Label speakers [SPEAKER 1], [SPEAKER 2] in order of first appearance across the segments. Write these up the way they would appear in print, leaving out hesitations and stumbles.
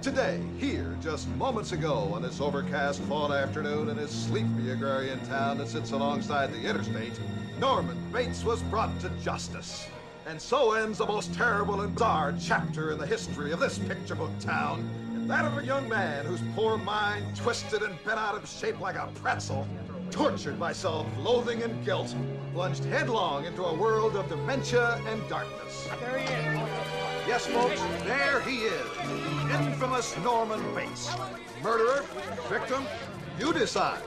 [SPEAKER 1] Today, here, just moments ago, on this overcast fall afternoon in his sleepy agrarian town that sits alongside the interstate, Norman Bates was brought to justice. And so ends the most terrible and bizarre chapter in the history of this picture book town, and that of a young man whose poor mind, twisted and bent out of shape like a pretzel, tortured by self-loathing and guilt, plunged headlong into a world of dementia and darkness.
[SPEAKER 2] There he is.
[SPEAKER 1] Yes, folks, there he is, the infamous Norman Bates. Murderer, victim, you decide.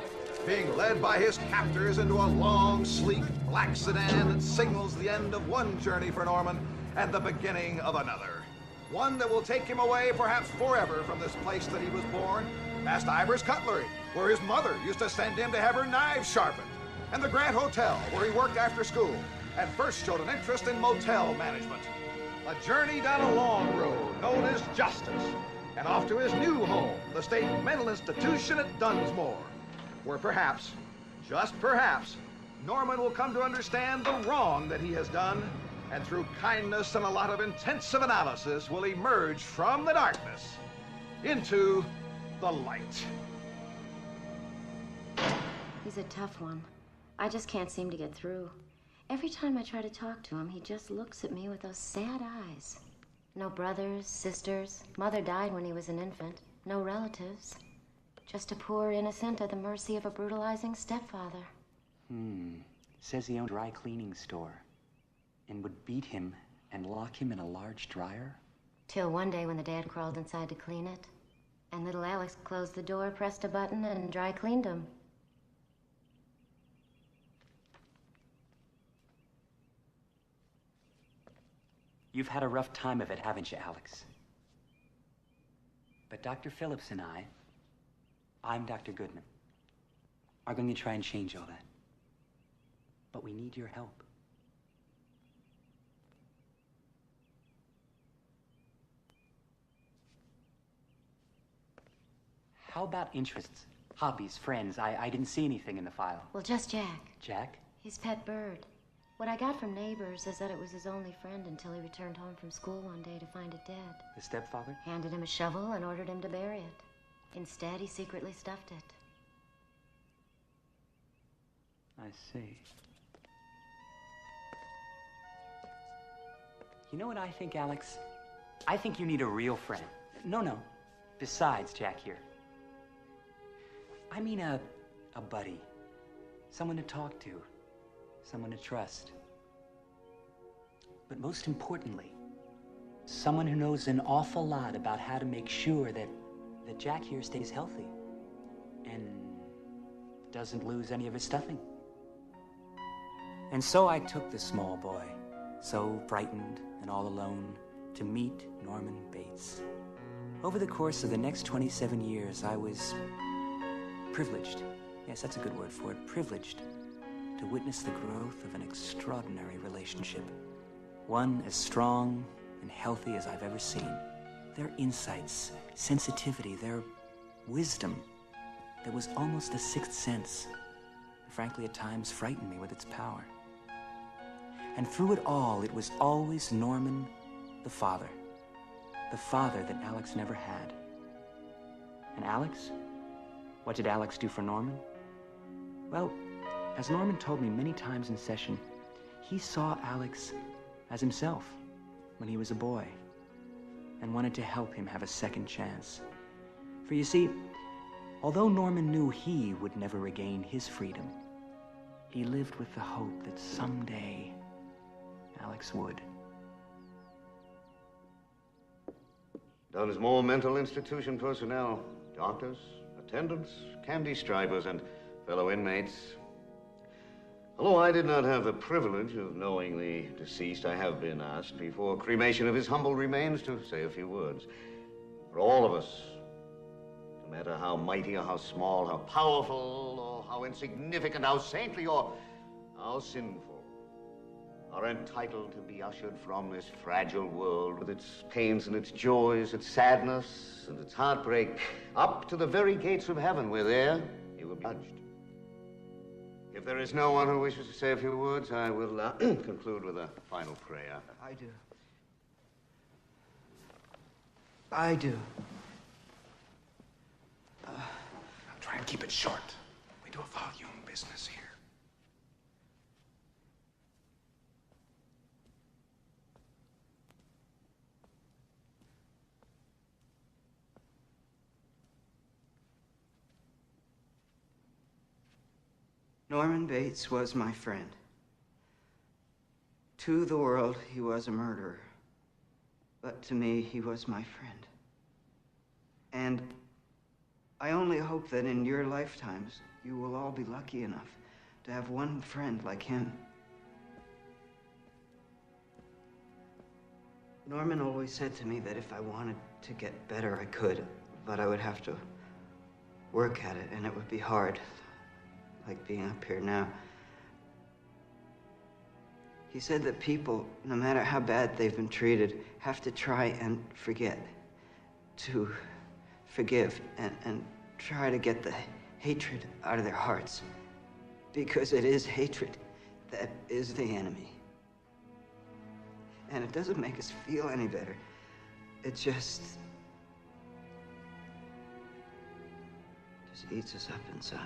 [SPEAKER 1] Being led by his captors into a long, sleek, black sedan that signals the end of one journey for Norman and the beginning of another. One that will take him away, perhaps forever, from this place that he was born, past Ivor's Cutlery, where his mother used to send him to have her knives sharpened, and the Grant Hotel, where he worked after school, and first showed an interest in motel management. A journey down a long road known as justice, and off to his new home, the State Mental Institution at Dunsmore, where perhaps, just perhaps, Norman will come to understand the wrong that he has done, and through kindness and a lot of intensive analysis will emerge from the darkness into the light.
[SPEAKER 3] He's a tough one. I just can't seem to get through. Every time I try to talk to him, he just looks at me with those sad eyes. No brothers, sisters. Mother died when he was an infant. No relatives. Just a poor innocent at the mercy of a brutalizing stepfather.
[SPEAKER 4] Says he owned a dry cleaning store and would beat him and lock him in a large dryer.
[SPEAKER 3] Till one day when the dad crawled inside to clean it, and little Alex closed the door, pressed a button, and dry cleaned him.
[SPEAKER 4] You've had a rough time of it, haven't you, Alex? But Dr. Phillips and I'm Dr. Goodman, are going to try and change all that. But we need your help. How about interests, hobbies, friends? I didn't see anything in the file.
[SPEAKER 3] Well, just Jack.
[SPEAKER 4] Jack?
[SPEAKER 3] His pet bird. What I got from neighbors is that it was his only friend until he returned home from school one day to find it dead.
[SPEAKER 4] The stepfather?
[SPEAKER 3] Handed him a shovel and ordered him to bury it. Instead, he secretly stuffed it.
[SPEAKER 4] I see. You know what I think, Alex? I think you need a real friend. No. Besides Jack here. I mean a buddy. Someone to talk to. Someone to trust. But most importantly, someone who knows an awful lot about how to make sure that Jack here stays healthy and doesn't lose any of his stuffing. And so I took the small boy, so frightened and all alone, to meet Norman Bates. Over the course of the next 27 years, I was privileged, yes, that's a good word for it, privileged to witness the growth of an extraordinary relationship. One as strong and healthy as I've ever seen. Their insights, sensitivity, their wisdom that was almost a sixth sense, frankly at times frightened me with its power. And through it all, it was always Norman, the father that Alex never had. And Alex? What did Alex do for Norman? Well, as Norman told me many times in session, he saw Alex as himself when he was a boy and wanted to help him have a second chance. For you see, although Norman knew he would never regain his freedom, he lived with the hope that someday Alex would.
[SPEAKER 5] Dunsmore mental institution personnel, doctors, attendants, candy stripers, and fellow inmates. Although I did not have the privilege of knowing the deceased, I have been asked before cremation of his humble remains to say a few words. For all of us, no matter how mighty or how small, how powerful or how insignificant, how saintly or how sinful, are entitled to be ushered from this fragile world with its pains and its joys, its sadness and its heartbreak, up to the very gates of heaven, where there you will be judged. If there is no one who wishes to say a few words, I will conclude with a final prayer.
[SPEAKER 2] I do. I'll try and keep it short. We do a volume business here.
[SPEAKER 6] Norman Bates was my friend. To the world, he was a murderer. But to me, he was my friend. And I only hope that in your lifetimes, you will all be lucky enough to have one friend like him. Norman always said to me that if I wanted to get better, I could, but I would have to work at it, and it would be hard. Like being up here now. He said that people, no matter how bad they've been treated, have to try and forget, to forgive, and try to get the hatred out of their hearts. Because it is hatred that is the enemy. And it doesn't make us feel any better. It just eats us up inside.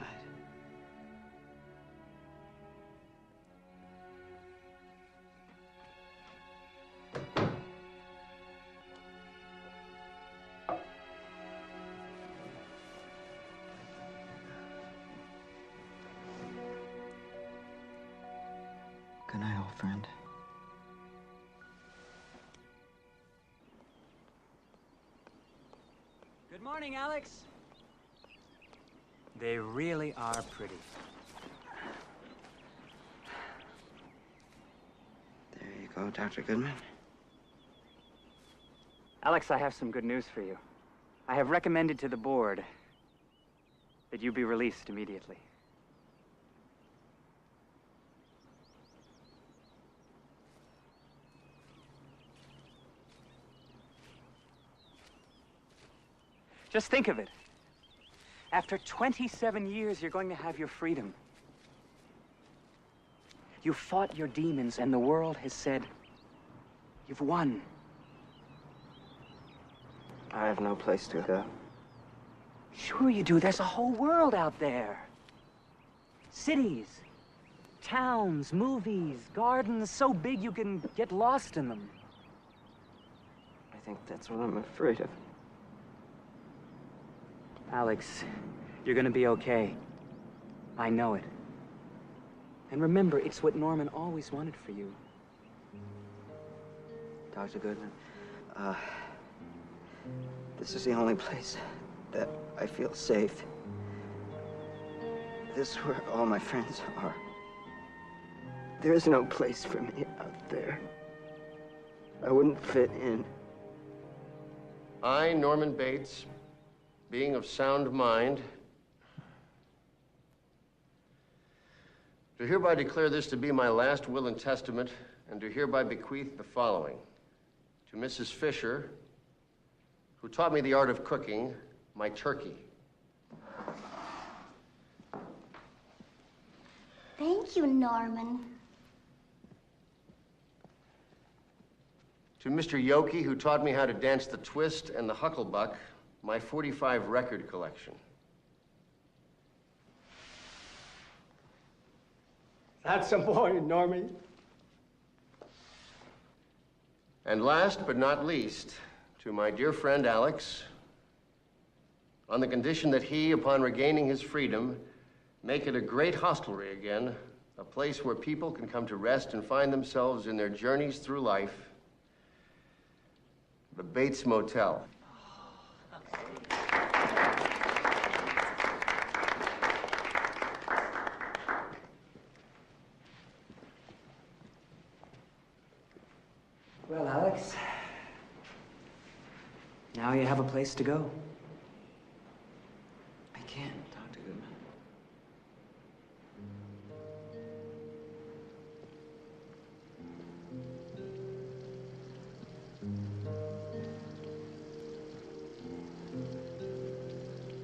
[SPEAKER 6] Good night, old friend.
[SPEAKER 4] Good morning, Alex. They really are pretty.
[SPEAKER 6] There you go, Dr. Goodman.
[SPEAKER 4] Alex, I have some good news for you. I have recommended to the board that you be released immediately. Just think of it. After 27 years, you're going to have your freedom. You fought your demons, and the world has said, you've won.
[SPEAKER 6] I have no place to go.
[SPEAKER 4] Sure you do. There's a whole world out there. Cities, towns, movies, gardens so big you can get lost in them.
[SPEAKER 6] I think that's what I'm afraid of.
[SPEAKER 4] Alex, you're gonna be okay. I know it. And remember, it's what Norman always wanted for you.
[SPEAKER 6] Dr. Goodman, this is the only place that I feel safe. This is where all my friends are. There is no place for me out there. I wouldn't fit in.
[SPEAKER 7] I, Norman Bates, being of sound mind, do hereby declare this to be my last will and testament, and do hereby bequeath the following. To Mrs. Fisher, who taught me the art of cooking, my turkey.
[SPEAKER 8] Thank you, Norman.
[SPEAKER 7] To Mr. Yoki, who taught me how to dance the twist and the hucklebuck, my 45 record collection.
[SPEAKER 9] That's a boy, Normie.
[SPEAKER 7] And last but not least, to my dear friend Alex, on the condition that he, upon regaining his freedom, make it a great hostelry again, a place where people can come to rest and find themselves in their journeys through life, the Bates Motel.
[SPEAKER 4] Well, Alex, now you have a place to go.
[SPEAKER 6] I can't, Dr. Goodman.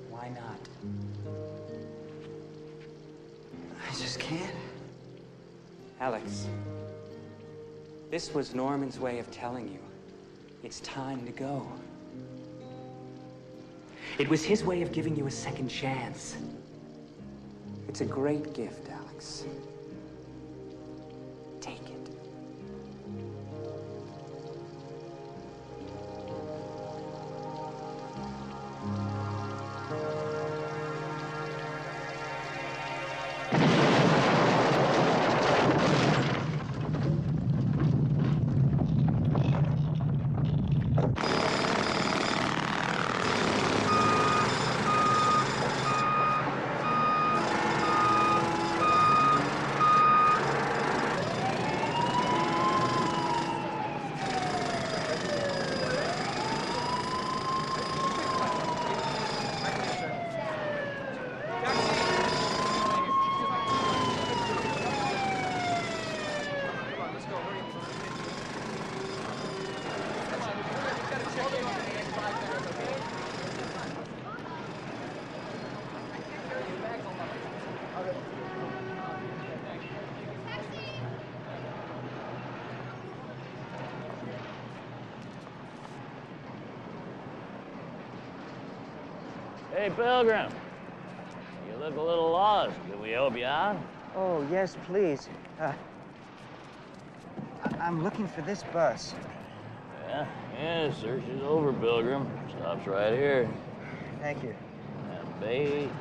[SPEAKER 4] Why not?
[SPEAKER 6] I just can't.
[SPEAKER 4] Alex, this was Norman's way of telling you it's time to go. It was his way of giving you a second chance. It's a great gift, Alex. Take it.
[SPEAKER 10] Hey, Pilgrim. You look a little lost. Can we help you out?
[SPEAKER 6] Oh, yes, please. I'm looking for this bus.
[SPEAKER 10] Yeah, search is over, Pilgrim. Stops right here.
[SPEAKER 6] Thank you.
[SPEAKER 10] And Bates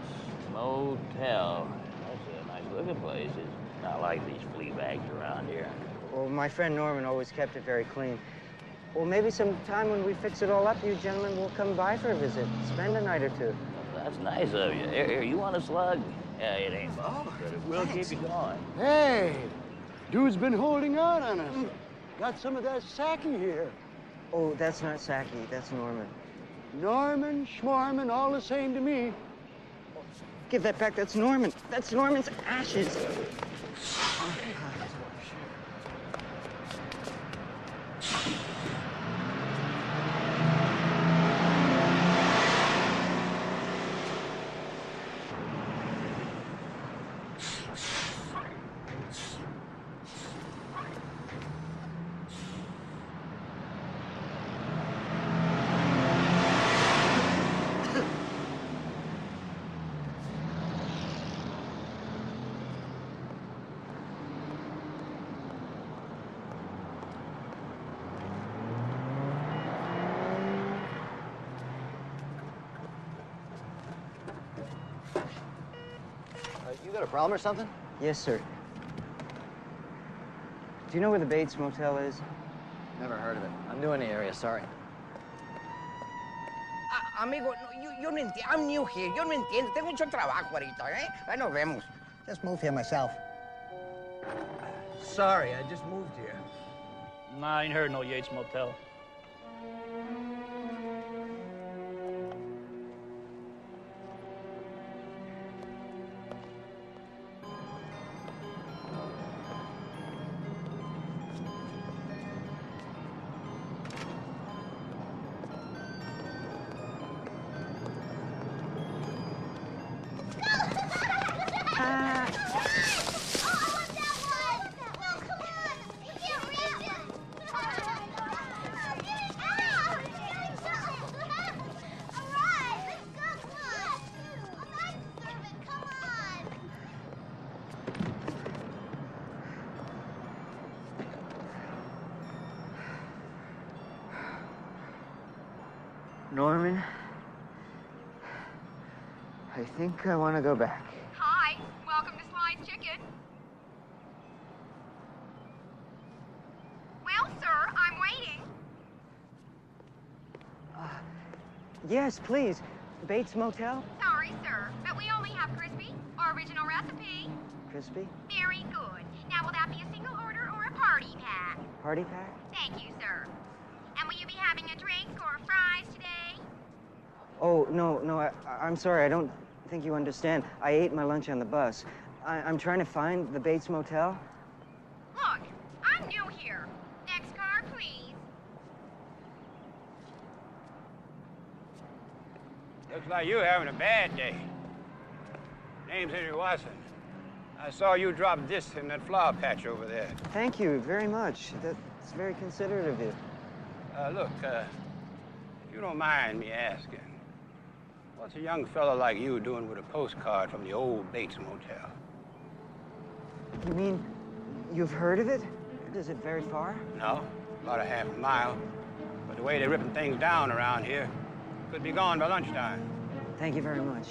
[SPEAKER 10] Motel. That's a nice-looking place. It's not like these flea bags around here.
[SPEAKER 6] Well, my friend Norman always kept it very clean. Well, maybe sometime when we fix it all up, you gentlemen will come by for a visit. Spend a night or two.
[SPEAKER 10] That's nice of you. Here, you want a slug? Yeah, it ain't much, but it will keep you going.
[SPEAKER 9] Hey, dude's been holding out on us. Got some of that Saki here.
[SPEAKER 6] Oh, that's not Saki. That's Norman.
[SPEAKER 9] Norman, Schmorman, all the same to me.
[SPEAKER 6] Give that back. That's Norman. That's Norman's ashes.
[SPEAKER 11] You got a problem or something?
[SPEAKER 6] Yes, sir. Do you know where the Bates Motel is?
[SPEAKER 11] Never heard of it. I'm new in the area, sorry.
[SPEAKER 12] Amigo, yo no entiendo. I'm new here. Yo no entiendo. Tengo mucho trabajo ahorita, ¿eh? Ahí nos vemos. Just moved here myself.
[SPEAKER 13] Sorry, I just moved here.
[SPEAKER 10] Nah, I ain't heard no Yates Motel.
[SPEAKER 6] Norman, I think I want to go back.
[SPEAKER 14] Hi, welcome to Slide's Chicken. Well, sir, I'm waiting.
[SPEAKER 6] Yes, please. Bates Motel?
[SPEAKER 14] Sorry, sir, but we only have crispy or original recipe.
[SPEAKER 6] Crispy?
[SPEAKER 14] Very good. Now, will that be a single order or a party pack?
[SPEAKER 6] Party pack?
[SPEAKER 14] Thank you, sir. And will you be having a drink or fries today?
[SPEAKER 6] Oh, no, I'm sorry. I don't think you understand. I ate my lunch on the bus. I'm trying to find the Bates Motel.
[SPEAKER 14] Look, I'm new here. Next car, please.
[SPEAKER 9] Looks like you're having a bad day. Name's Henry Watson. I saw you drop this in that flower patch over there.
[SPEAKER 6] Thank you very much. That's very considerate of you.
[SPEAKER 9] Look, if you don't mind me asking, What's a young fella like you doing with a postcard from the old Bates Motel?
[SPEAKER 6] You mean you've heard of it? Is it very far?
[SPEAKER 9] No, about a half a mile. But the way they're ripping things down around here, could be gone by lunchtime.
[SPEAKER 6] Thank you very much.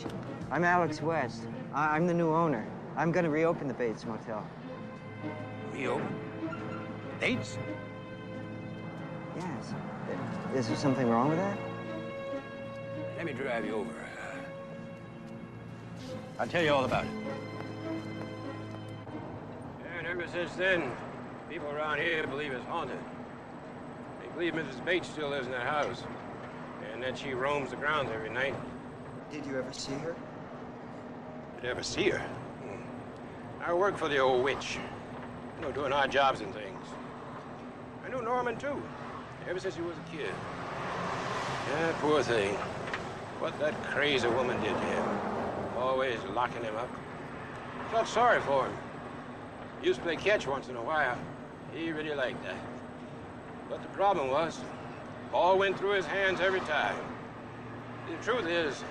[SPEAKER 6] I'm Alex West. I'm the new owner. I'm going to reopen the Bates Motel.
[SPEAKER 9] Reopen? Bates?
[SPEAKER 6] Yes. Is there something wrong with that?
[SPEAKER 9] Let me drive you over. I'll tell you all about it. And ever since then, people around here believe it's haunted. They believe Mrs. Bates still lives in that house, and that she roams the grounds every night.
[SPEAKER 6] Did you ever see her?
[SPEAKER 9] Did you ever see her? I work for the old witch. You know, doing odd jobs and things. I knew Norman, too, ever since he was a kid. Yeah, poor thing. What that crazy woman did to him. Always locking him up. Felt sorry for him. Used to play catch once in a while. He really liked that. But the problem was, ball went through his hands every time. The truth is,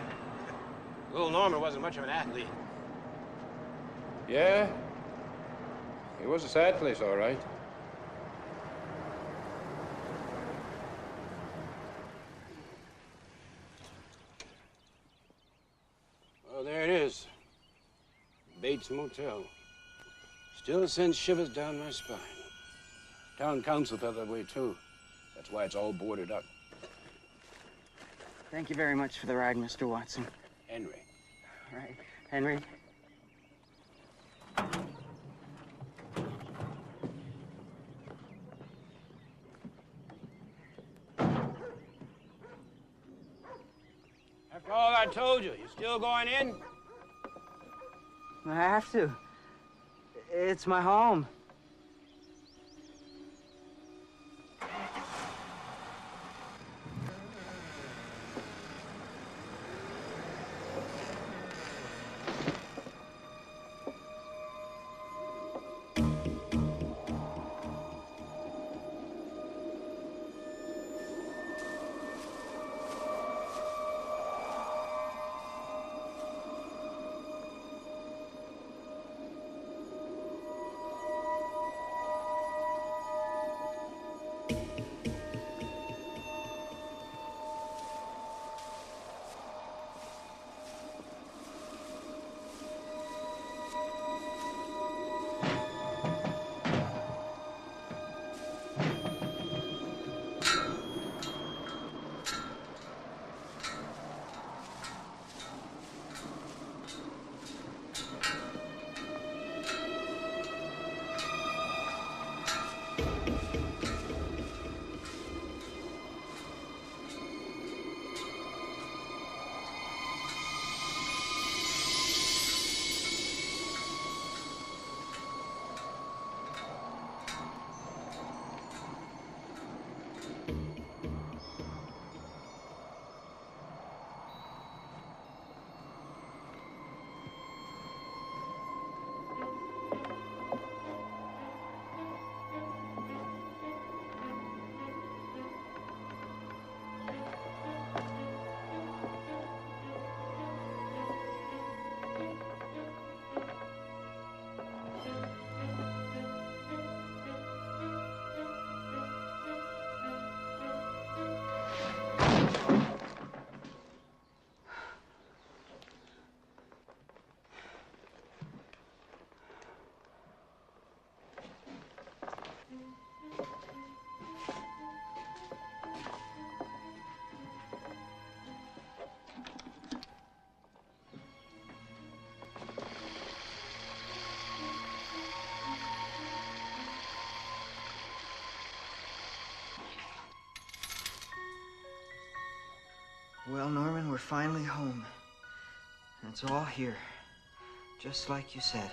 [SPEAKER 9] little Norman wasn't much of an athlete. Yeah, it was a sad place, all right. Well, there it is. Bates Motel. Still sends shivers down my spine. Town council felt that way, too. That's why it's all boarded up.
[SPEAKER 6] Thank you very much for the ride, Mr. Watson.
[SPEAKER 9] Henry.
[SPEAKER 6] All right. Henry.
[SPEAKER 9] After all I told you, you still going in?
[SPEAKER 6] I have to. It's my home. Well, Norman, we're finally home. And it's all here, just like you said.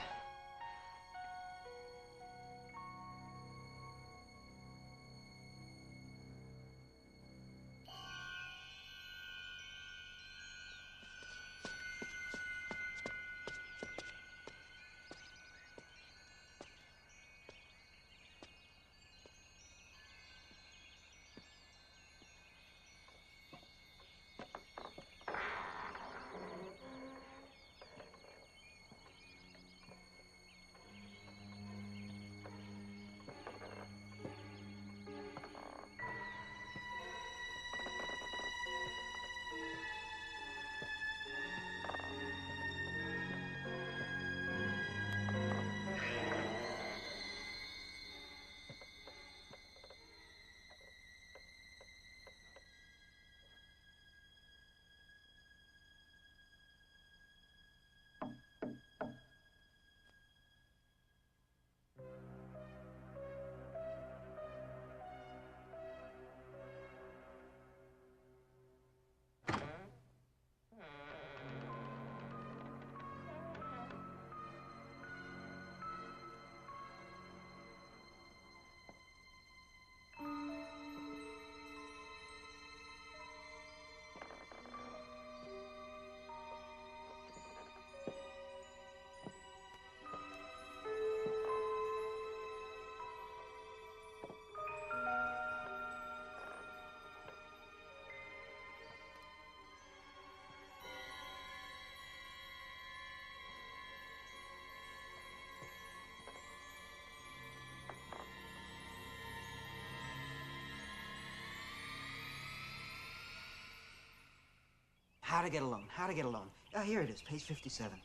[SPEAKER 6] How to get a loan, how to get a loan. Here it is, page 57.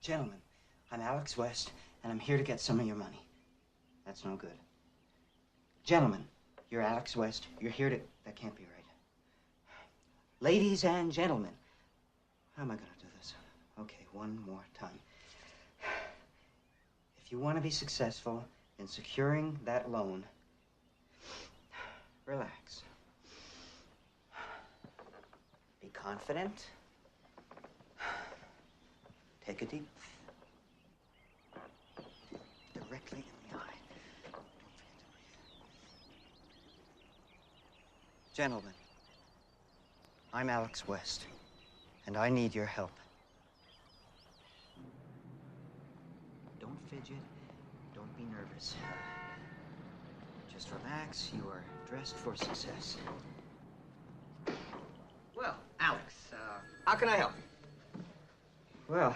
[SPEAKER 6] Gentlemen, I'm Alex West, and I'm here to get some of your money. That's no good. Gentlemen, you're Alex West. You're here to... That can't be right. Ladies and gentlemen. How am I going to do this? Okay, one more time. If you want to be successful in securing that loan, relax. Be confident. Take a deep breath. Directly in the eye. Don't forget to breathe. Gentlemen, I'm Alex West, and I need your help. Don't fidget. Don't be nervous. Just relax. You are dressed for success.
[SPEAKER 11] Well, Alex, how can I help you?
[SPEAKER 6] Well,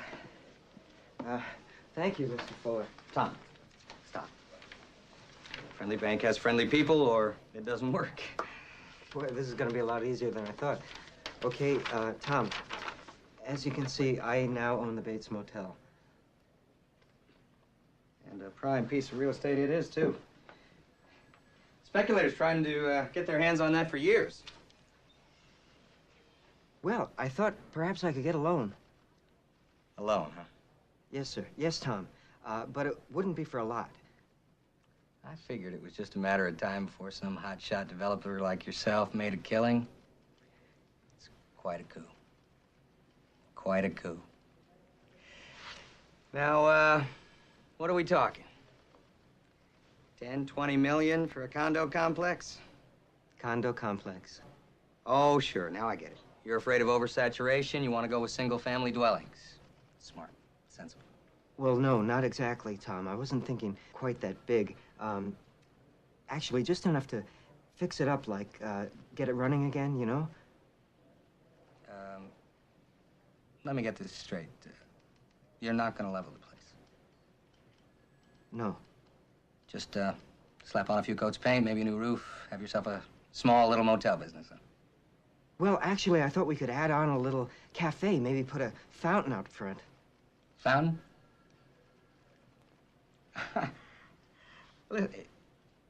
[SPEAKER 6] thank you, Mr. Fuller.
[SPEAKER 11] Tom, stop. Friendly bank has friendly people, or it doesn't work.
[SPEAKER 6] Boy, this is going to be a lot easier than I thought. Okay, Tom, as you can see, I now own the Bates Motel.
[SPEAKER 11] And a prime piece of real estate it is, too. Speculators trying to get their hands on that for years.
[SPEAKER 6] Well, I thought perhaps I could get a loan.
[SPEAKER 11] A loan, huh?
[SPEAKER 6] Yes, sir. Yes, Tom. But it wouldn't be for a lot.
[SPEAKER 11] I figured it was just a matter of time before some hotshot developer like yourself made a killing. It's quite a coup. Quite a coup. Now, what are we talking? 10, 20 million for a condo complex?
[SPEAKER 6] Condo complex.
[SPEAKER 11] Oh, sure. Now I get it. You're afraid of oversaturation. You want to go with single-family dwellings. Smart. Sensible.
[SPEAKER 6] Well, no, not exactly, Tom. I wasn't thinking quite that big. Actually, just enough to fix it up, like, get it running again, you know?
[SPEAKER 11] Let me get this straight. You're not going to level the place.
[SPEAKER 6] No.
[SPEAKER 11] Just, slap on a few coats of paint, maybe a new roof, have yourself a small little motel business, huh?
[SPEAKER 6] Well, actually, I thought we could add on a little cafe, maybe put a fountain out front.
[SPEAKER 11] Fountain?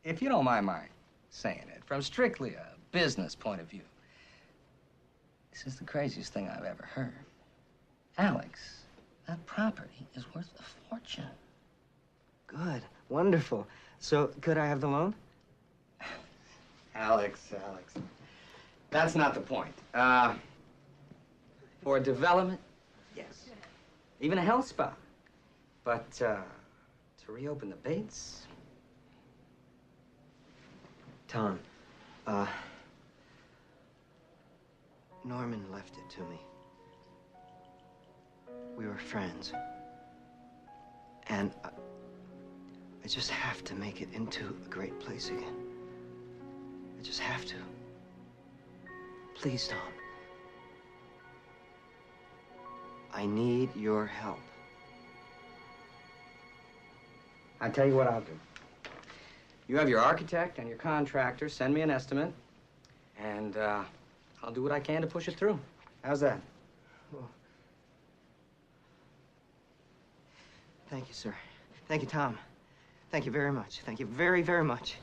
[SPEAKER 11] If you don't mind my saying it, from strictly a business point of view, this is the craziest thing I've ever heard. Alex, that property is worth a fortune.
[SPEAKER 6] Good. Wonderful. So, could I have the loan?
[SPEAKER 11] Alex. That's not the point. For development, yes. Even a health spa. But, to reopen the Bates?
[SPEAKER 6] Tom, Norman left it to me. We were friends. And I just have to make it into a great place again. I just have to. Please, Tom. I need your help.
[SPEAKER 11] I tell you what I'll do. You have your architect and your contractor send me an estimate, and I'll do what I can to push it through. How's that?
[SPEAKER 6] Well, thank you, sir. Thank you, Tom. Thank you very much. Thank you very, very much.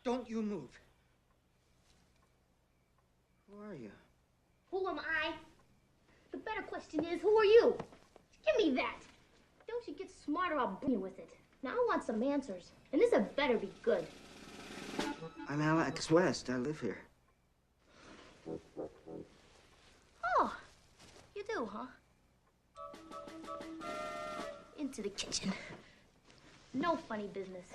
[SPEAKER 6] Don't you move. Who are you?
[SPEAKER 13] Who am I? The better question is, who are you? Give me that. Don't you get smarter, I'll bring you with it. Now I want some answers, and this had better be good.
[SPEAKER 6] I'm Alex West. I live here.
[SPEAKER 13] Oh, you do, huh? Into the kitchen. No funny business.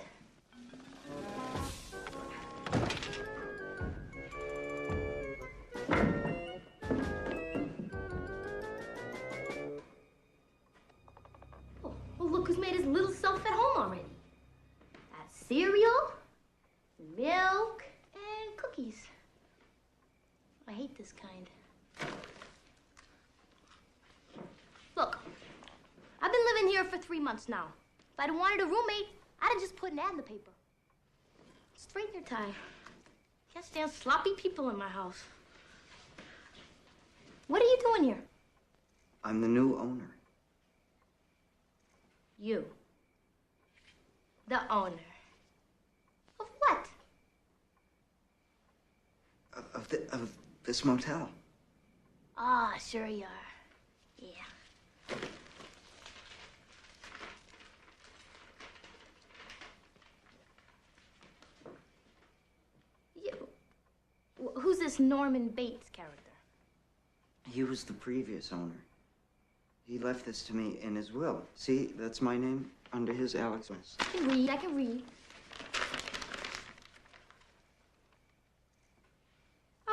[SPEAKER 13] Oh, look who's made his little self at home already. That's cereal, milk, and cookies. I hate this kind. Look, I've been living here for 3 months now. If I'd wanted a roommate, I'd have just put an ad in the paper. Straighten your tie. Can't stand sloppy people in my house. What are you doing here?
[SPEAKER 6] I'm the new owner.
[SPEAKER 13] You. The owner. Of what?
[SPEAKER 6] Of this motel.
[SPEAKER 13] Ah, sure you are. Yeah. Who's this Norman Bates character?
[SPEAKER 6] He was the previous owner. He left this to me in his will. See, that's my name under his Alex West.
[SPEAKER 13] I can read.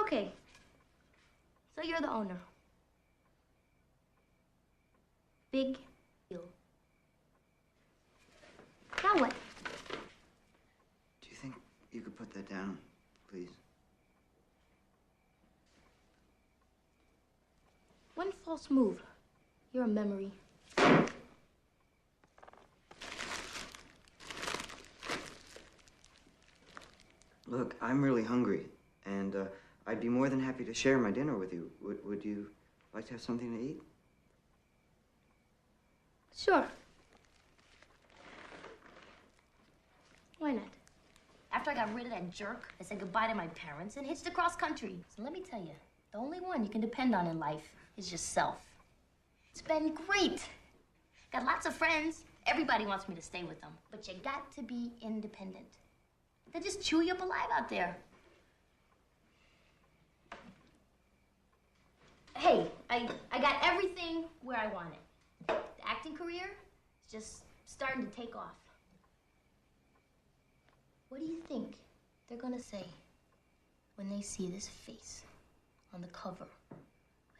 [SPEAKER 13] Okay. So you're the owner. Big deal. Now what?
[SPEAKER 6] Do you think you could put that down, please?
[SPEAKER 13] One false move. You're a memory.
[SPEAKER 6] Look, I'm really hungry, and I'd be more than happy to share my dinner with you. Would you like to have something to eat?
[SPEAKER 13] Sure. Why not? After I got rid of that jerk, I said goodbye to my parents and hitched across country. So let me tell you, the only one you can depend on in life is yourself. It's been great. Got lots of friends. Everybody wants me to stay with them. But you got to be independent. They just chew you up alive out there. Hey, I got everything where I want it. The acting career is just starting to take off. What do you think they're gonna say when they see this face on the cover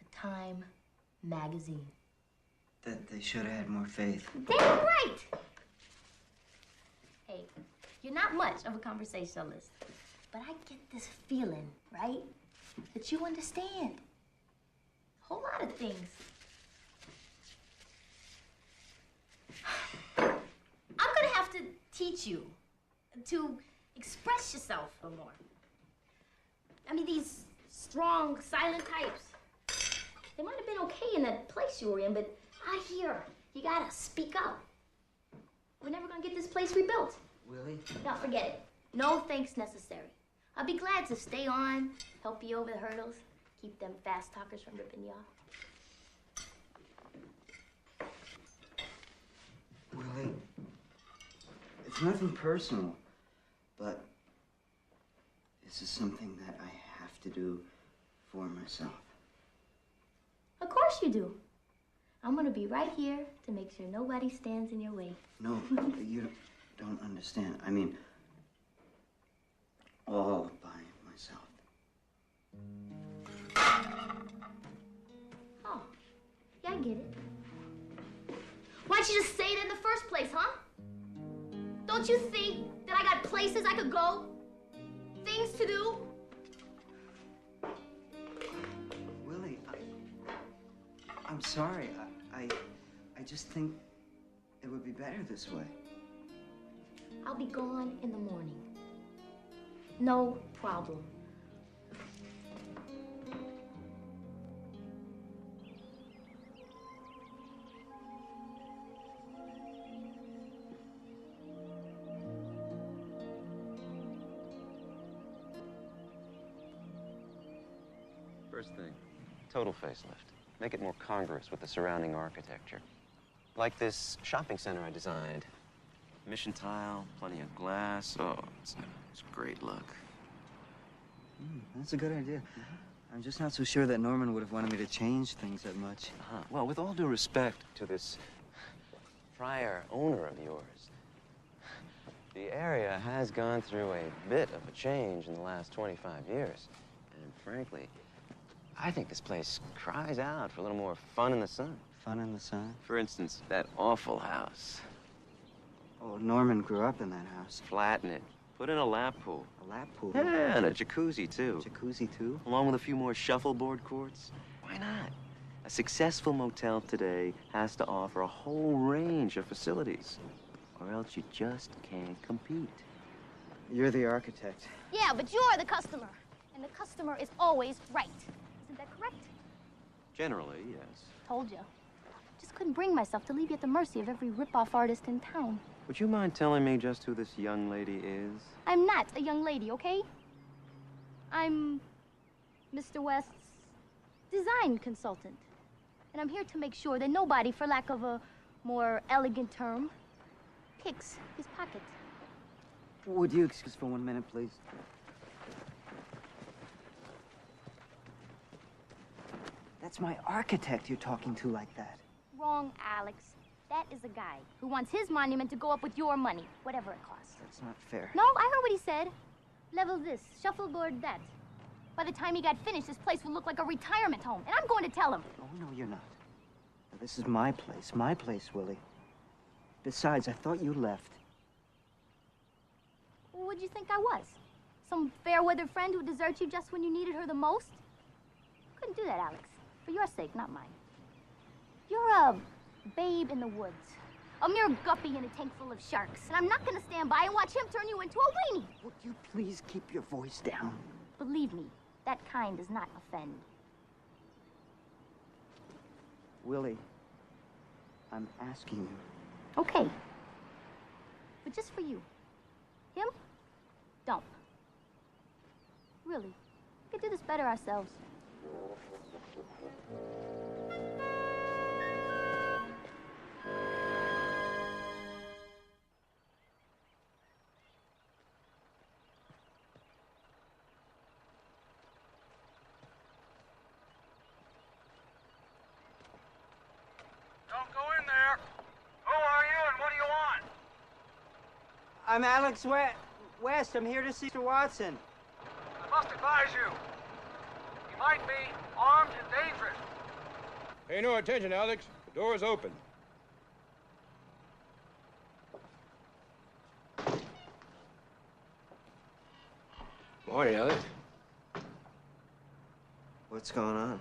[SPEAKER 13] of Time magazine?
[SPEAKER 6] That they should have had more faith.
[SPEAKER 13] Damn right! Hey, you're not much of a conversationalist, but I get this feeling, right, that you understand a whole lot of things. I'm gonna have to teach you to express yourself a little more. I mean, these strong, silent types, they might have been okay in that place you were in, but out here, you gotta speak up. We're never gonna get this place rebuilt.
[SPEAKER 6] Willie?
[SPEAKER 13] No, forget it. No thanks necessary. I'll be glad to stay on, help you over the hurdles, keep them fast talkers from ripping you off.
[SPEAKER 6] Willie, it's nothing personal, but this is something that I have to do for myself.
[SPEAKER 13] Of course you do. I'm gonna be right here to make sure nobody stands in your way.
[SPEAKER 6] No, you don't understand. I mean, all by myself.
[SPEAKER 13] Oh, yeah, I get it. Why'd you just say it in the first place, huh? Don't you think that I got places I could go? Things to do?
[SPEAKER 6] Willie, I'm sorry. I just think it would be better this way.
[SPEAKER 13] I'll be gone in the morning. No problem.
[SPEAKER 15] First thing, total facelift. Make it more congruous with the surrounding architecture. Like this shopping center I designed. Mission tile, plenty of glass. Oh, it's a great look.
[SPEAKER 6] That's a good idea. I'm just not so sure that Norman would have wanted me to change things that much.
[SPEAKER 15] Well, with all due respect to this prior owner of yours, the area has gone through a bit of a change in the last 25 years. And frankly, I think this place cries out for a little more fun in the sun.
[SPEAKER 6] Fun in the sun?
[SPEAKER 15] For instance, that awful house.
[SPEAKER 6] Oh, Norman grew up in that house.
[SPEAKER 15] Flatten it. Put in a lap pool.
[SPEAKER 6] A lap pool?
[SPEAKER 15] Yeah, and a jacuzzi, too.
[SPEAKER 6] Jacuzzi, too?
[SPEAKER 15] Along with a few more shuffleboard courts. Why not? A successful motel today has to offer a whole range of facilities, or else you just can't compete.
[SPEAKER 6] You're the architect.
[SPEAKER 13] Yeah, but you're the customer. And the customer is always right. Isn't that correct?
[SPEAKER 15] Generally, yes.
[SPEAKER 13] Told you. Just couldn't bring myself to leave you at the mercy of every rip-off artist in town.
[SPEAKER 15] Would you mind telling me just who this young lady is?
[SPEAKER 13] I'm not a young lady, okay? I'm Mr. West's design consultant. And I'm here to make sure that nobody, for lack of a more elegant term, picks his pocket.
[SPEAKER 6] Would you excuse for 1 minute, please? That's my architect you're talking to like that.
[SPEAKER 13] Wrong, Alex. That is a guy who wants his monument to go up with your money, whatever it costs.
[SPEAKER 6] That's not fair.
[SPEAKER 13] No, I heard what he said. Level this, shuffleboard that. By the time he got finished, this place would look like a retirement home, and I'm going to tell him.
[SPEAKER 6] Oh, no, you're not. This is my place, Willie. Besides, I thought you left.
[SPEAKER 13] What'd you think I was? Some fair-weather friend who deserts you just when you needed her the most? Couldn't do that, Alex. For your sake, not mine. You're a babe in the woods. A mere guppy in a tank full of sharks. And I'm not gonna stand by and watch him turn you into a weenie.
[SPEAKER 6] Would you please keep your voice down?
[SPEAKER 13] Believe me, that kind does not offend.
[SPEAKER 6] Willie, I'm asking you.
[SPEAKER 13] Okay. But just for you. Him? Don't. Really. We could do this better ourselves.
[SPEAKER 16] Don't go in there. Who are you and what do you want?
[SPEAKER 6] I'm Alex West. I'm here to see Mr. Watson.
[SPEAKER 16] I must advise you. He might be armed and dangerous.
[SPEAKER 9] Pay no attention, Alex. The door's open. Morning, Alex.
[SPEAKER 6] What's going on?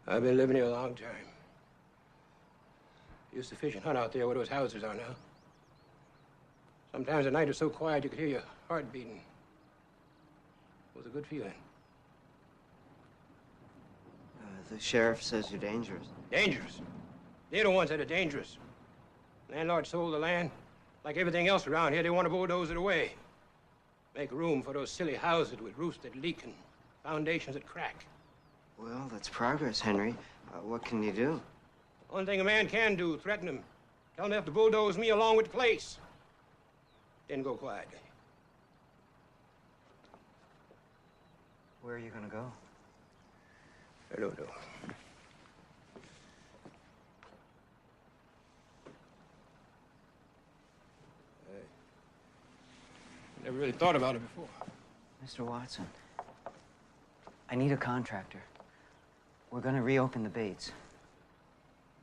[SPEAKER 9] I've been living here a long time. Used to fish and hunt out there where those houses are now. Sometimes the night was so quiet you could hear your heart beating. It was a good feeling.
[SPEAKER 6] The sheriff says you're dangerous.
[SPEAKER 9] Dangerous? They're the ones that are dangerous. Landlord sold the land. Like everything else around here, they want to bulldoze it away. Make room for those silly houses with roofs that leak and foundations that crack.
[SPEAKER 6] Well, that's progress, Henry. What can you do?
[SPEAKER 9] Only thing a man can do, threaten them. Tell them they have to bulldoze me along with the place. Then go quietly.
[SPEAKER 6] Where are you gonna go?
[SPEAKER 9] I don't know. I never really thought about it before.
[SPEAKER 6] Mr. Watson, I need a contractor. We're gonna reopen the Bates.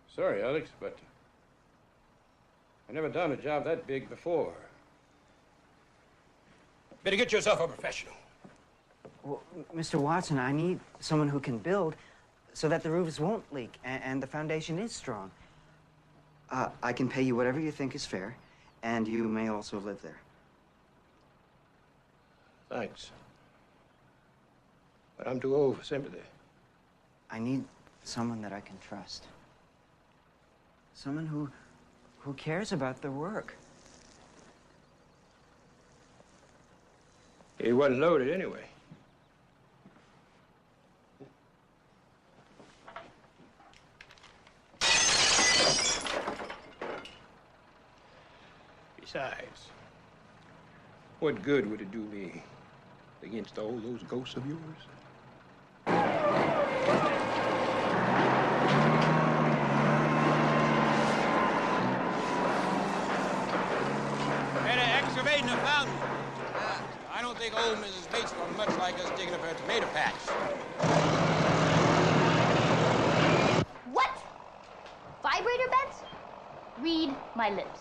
[SPEAKER 9] Sorry, Alex, but I've never done a job that big before. Better get yourself a professional.
[SPEAKER 6] Well, Mr. Watson, I need someone who can build so that the roofs won't leak and the foundation is strong. I can pay you whatever you think is fair, and you may also live there.
[SPEAKER 9] Thanks. But I'm too old for sympathy.
[SPEAKER 6] I need someone that I can trust. Someone who cares about their work.
[SPEAKER 9] He wasn't loaded anyway. Besides, what good would it do me against all those ghosts of yours?
[SPEAKER 17] Excavating a fountain. I don't think old Mrs. Bates will much like us digging up her tomato patch.
[SPEAKER 13] What? Vibrator beds? Read my lips.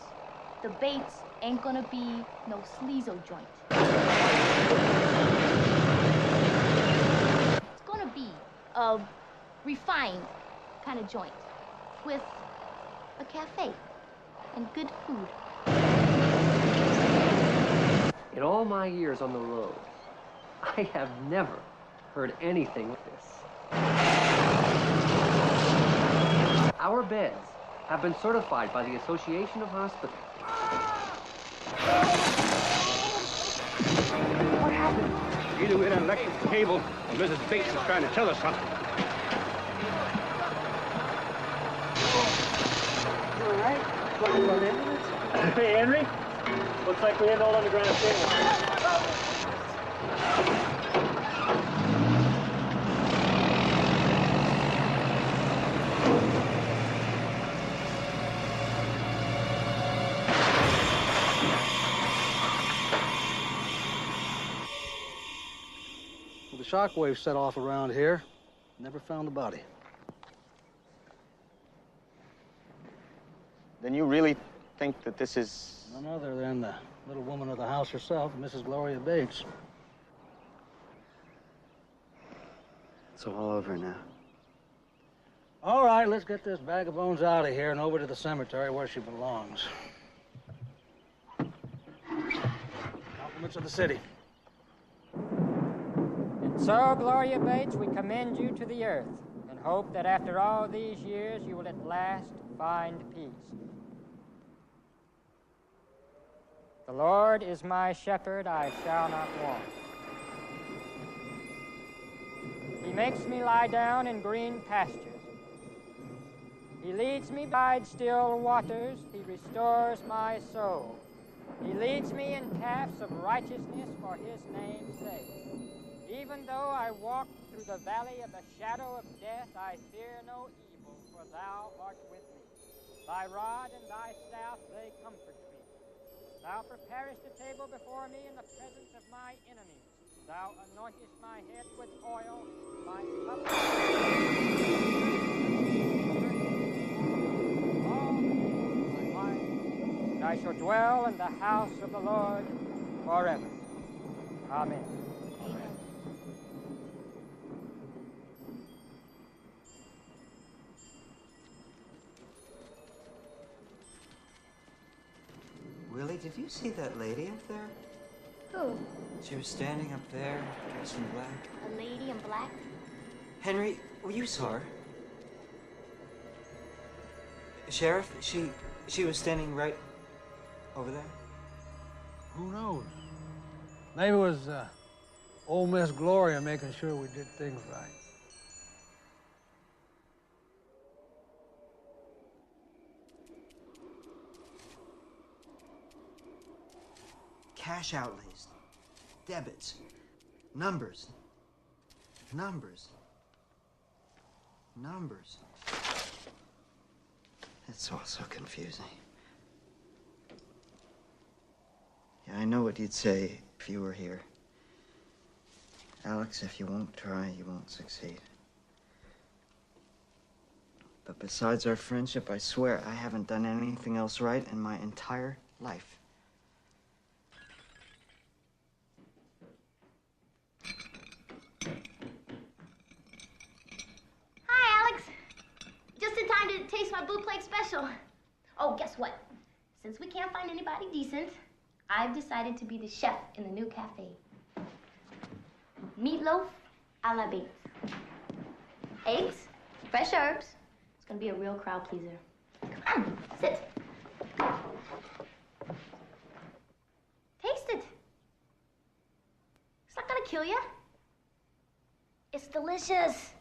[SPEAKER 13] The Bates ain't gonna be no sleazo joint. It's gonna be a refined kind of joint with a cafe and good food.
[SPEAKER 18] In all my years on the road, I have never heard anything like this. Our beds have been certified by the Association of Hospitals.
[SPEAKER 9] What happened? Either we hit an electric cable or Mrs. Bates is trying to tell us something.
[SPEAKER 18] You all right? Looking for an ambulance? Hey, Henry. Looks like we had all underground cable.
[SPEAKER 19] Well, the shockwave set off around here. Never found the body.
[SPEAKER 15] Then you really think that this is...
[SPEAKER 19] None other than the little woman of the house herself, Mrs. Gloria Bates.
[SPEAKER 6] It's all over now.
[SPEAKER 19] All right, let's get this bag of bones out of here and over to the cemetery where she belongs. Compliments of the city.
[SPEAKER 20] And so, Gloria Bates, we commend you to the earth and hope that after all these years you will at last find peace. The Lord is my shepherd, I shall not want. He makes me lie down in green pastures. He leads me by still waters. He restores my soul. He leads me in paths of righteousness for his name's sake. Even though I walk through the valley of the shadow of death, I fear no evil, for thou art with me. Thy rod and thy staff, they comfort me. Thou preparest a table before me in the presence of my enemies. Thou anointest my head with oil, my cup. All the days of my life, and I shall dwell in the house of the Lord forever. Amen.
[SPEAKER 13] Amen.
[SPEAKER 6] Willie, did you see that lady up there?
[SPEAKER 13] Who?
[SPEAKER 6] She was standing up there, dressed in black.
[SPEAKER 13] A lady in black?
[SPEAKER 6] Henry, well, you saw her. Sheriff, she was standing right over there.
[SPEAKER 19] Who knows? Maybe it was old Miss Gloria making sure we did things right.
[SPEAKER 6] Cash outlays, debits, numbers. It's all so confusing. Yeah, I know what you'd say if you were here. Alex, if you won't try, you won't succeed. But besides our friendship, I swear I haven't done anything else right in my entire life.
[SPEAKER 13] Taste my bootleg special. Oh, guess what? Since we can't find anybody decent, I've decided to be the chef in the new cafe. Meatloaf a la Bates. Eggs, fresh herbs. It's gonna be a real crowd pleaser. Come on, sit. Taste it. It's not gonna kill you. It's delicious.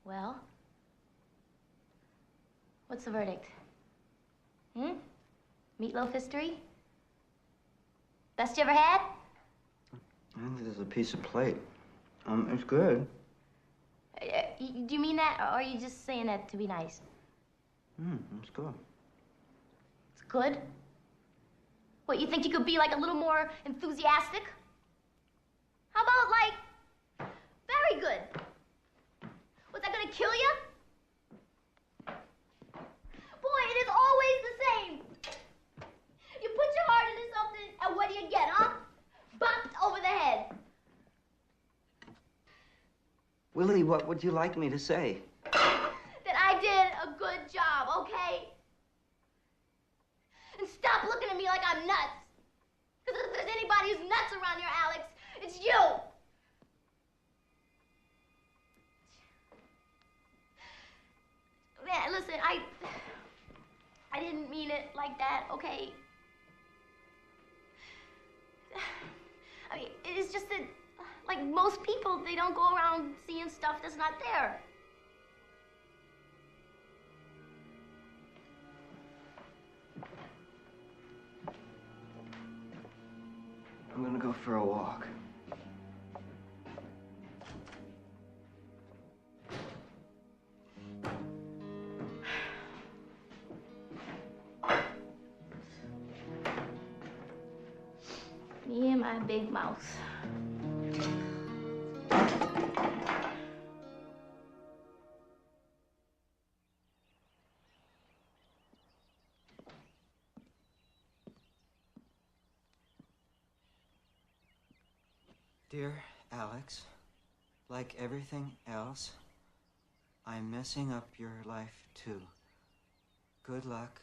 [SPEAKER 13] Well? What's the verdict? Meatloaf history? Best you ever had?
[SPEAKER 6] I think there's a piece of plate. It's good.
[SPEAKER 13] Do you mean that, or are you just saying that to be nice?
[SPEAKER 6] It's good.
[SPEAKER 13] It's good? What, you think you could be, like, a little more enthusiastic? How about, like, very good? Was that gonna kill you? Boy, it is always the same. You put your heart into something, and what do you get, huh? Bopped over the head.
[SPEAKER 6] Willie, what would you like me to say?
[SPEAKER 13] That I did a good job, okay? And stop looking at me like I'm nuts. Because if there's anybody who's nuts around here, Alex, it's you. Man, listen, I didn't mean it like that, okay? I mean, it's just that, like most people, they don't go around seeing stuff that's not there.
[SPEAKER 6] I'm gonna go for a walk.
[SPEAKER 13] Me and my big mouth.
[SPEAKER 6] Dear Alex, like everything else, I'm messing up your life too. Good luck,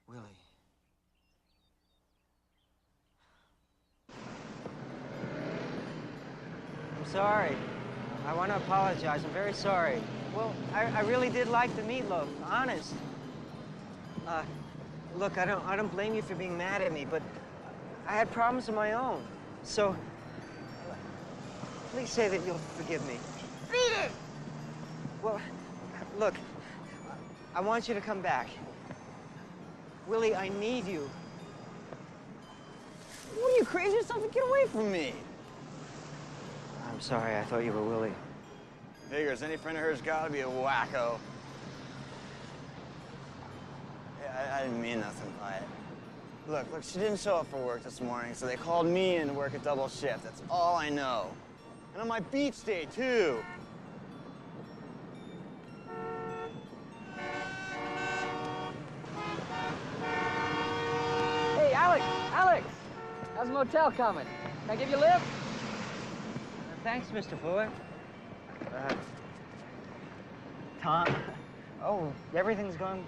[SPEAKER 6] Willie.
[SPEAKER 21] I'm sorry. I want to apologize. I'm very sorry. Well, I really did like the meatloaf, honest. Look, I don't blame you for being mad at me, but I had problems of my own. So, please say that you'll forgive me.
[SPEAKER 13] Beat it!
[SPEAKER 21] Well, look, I want you to come back. Willie, I need you.
[SPEAKER 12] What are you, crazy or something? Get away from me.
[SPEAKER 21] I'm sorry, I thought you were Willie.
[SPEAKER 12] Figures, any friend of hers gotta be a wacko. Yeah, I didn't mean nothing by it. Look, she didn't show up for work this morning, so they called me in to work a double shift. That's all I know. And on my beach day, too.
[SPEAKER 18] Hey, Alex! How's the motel coming? Can I give you a lift?
[SPEAKER 21] Thanks, Mr. Fuller. Tom? Oh, everything's going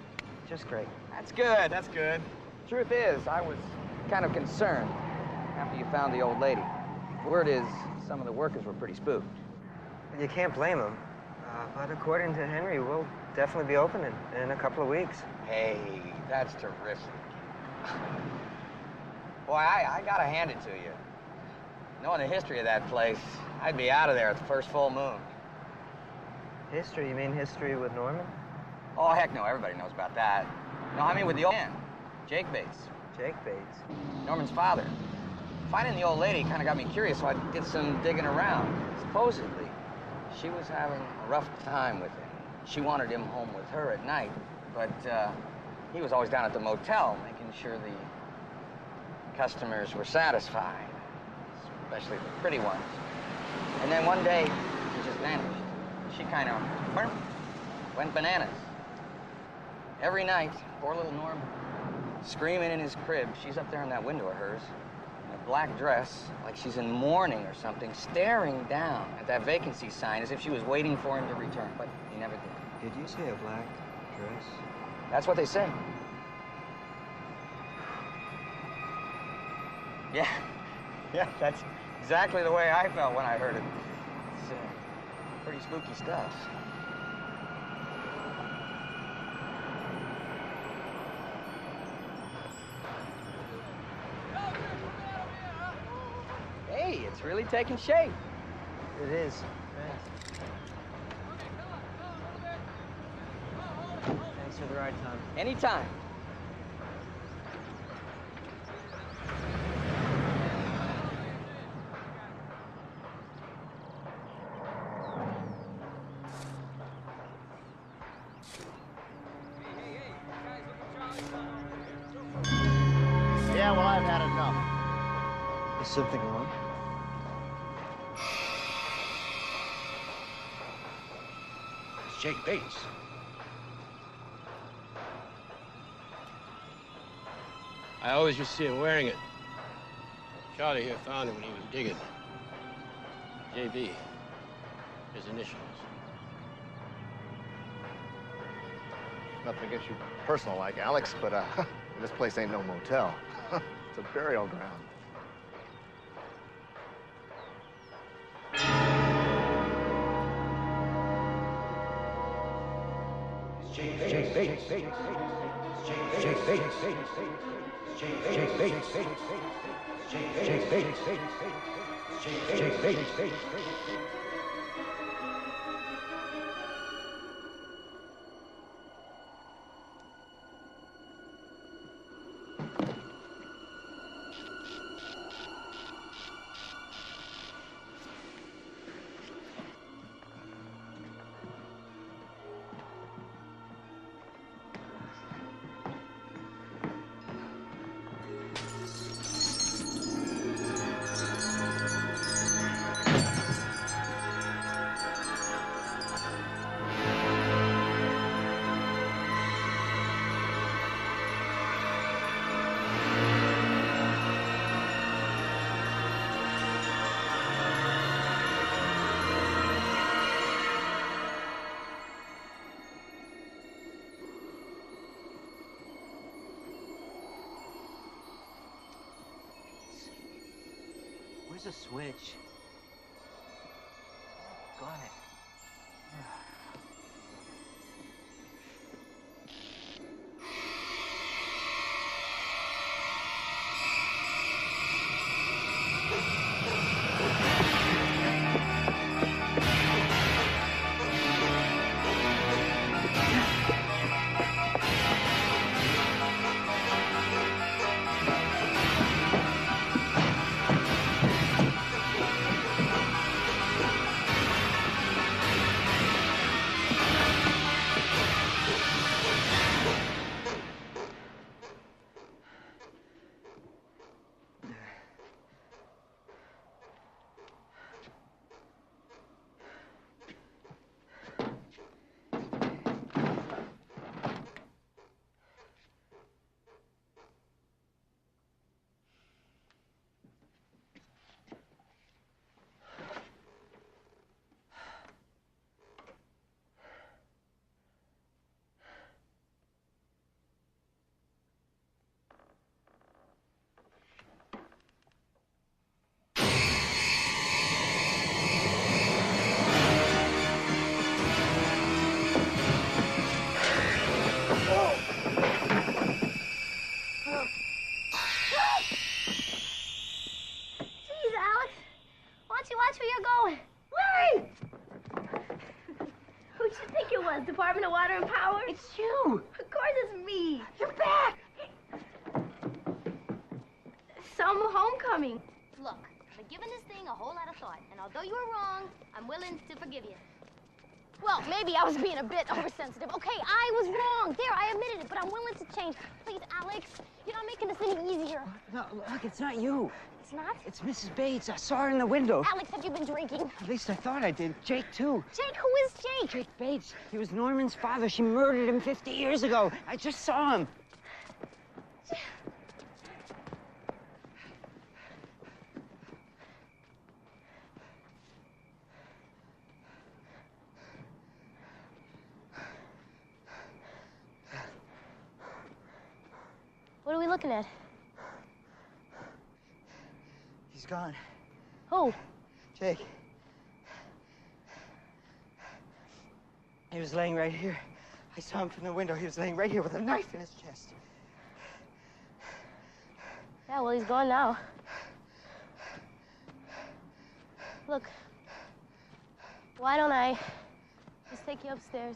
[SPEAKER 21] just great.
[SPEAKER 18] That's good, that's good. Truth is, I was kind of concerned after you found the old lady. Word is, some of the workers were pretty spooked.
[SPEAKER 21] You can't blame them. But according to Henry, we'll definitely be open in a couple of weeks.
[SPEAKER 18] Hey, that's terrific. Boy, I gotta hand it to you. Knowing the history of that place, I'd be out of there at the first full moon.
[SPEAKER 21] History? You mean history with Norman?
[SPEAKER 18] Oh, heck no, everybody knows about that. No, I mean with the old man, Jake Bates.
[SPEAKER 21] Jake Bates?
[SPEAKER 18] Norman's father. Finding the old lady kind of got me curious, so I did some digging around. Supposedly, she was having a rough time with him. She wanted him home with her at night, but he was always down at the motel, making sure the customers were satisfied, especially the pretty ones. And then one day, he just vanished. She kind of went bananas. Every night, poor little Norm, screaming in his crib. She's up there in that window of hers, in a black dress, like she's in mourning or something, staring down at that vacancy sign as if she was waiting for him to return, but he never did.
[SPEAKER 6] Did you say a black dress?
[SPEAKER 18] That's what they say. Yeah, that's exactly the way I felt when I heard it. It's pretty spooky stuff. Hey, it's really taking shape.
[SPEAKER 21] It is. for the ride, Tom.
[SPEAKER 18] Anytime.
[SPEAKER 1] Yeah, well, I've had enough.
[SPEAKER 21] Is something wrong?
[SPEAKER 17] It's Jake Bates. I always used to see him wearing it. Charlie here found him when he was digging. JB. His initials.
[SPEAKER 1] Nothing against you personal like, Alex, but this place ain't no motel. It's a burial ground.
[SPEAKER 17] Jake Bates. Jake Bates. Jake Bates. Jake Bates. Jake Bates. Jake Bates.
[SPEAKER 21] Where's the switch? Got it.
[SPEAKER 13] Department of Water and Power?
[SPEAKER 21] It's you!
[SPEAKER 13] Of course it's me!
[SPEAKER 21] You're back!
[SPEAKER 13] Some homecoming. Look, I've given this thing a whole lot of thought, and although you were wrong, I'm willing to forgive you. Well, maybe I was being a bit oversensitive. Okay, I was wrong. There, I admitted it, but I'm willing to change. Please, Alex, you're not making this any easier.
[SPEAKER 21] No, look, it's not you.
[SPEAKER 13] It's not?
[SPEAKER 21] It's Mrs. Bates. I saw her in the window.
[SPEAKER 13] Alex, have you been drinking?
[SPEAKER 21] At least I thought I did. Jake, too.
[SPEAKER 13] Jake? Who is Jake?
[SPEAKER 21] Jake Bates. He was Norman's father. She murdered him 50 years ago. I just saw him.
[SPEAKER 13] What are we looking at?
[SPEAKER 21] He's gone.
[SPEAKER 13] Who?
[SPEAKER 21] Jake. He was laying right here. I saw him from the window. He was laying right here with a knife in his chest.
[SPEAKER 13] Yeah, well, he's gone now. Look, why don't I just take you upstairs?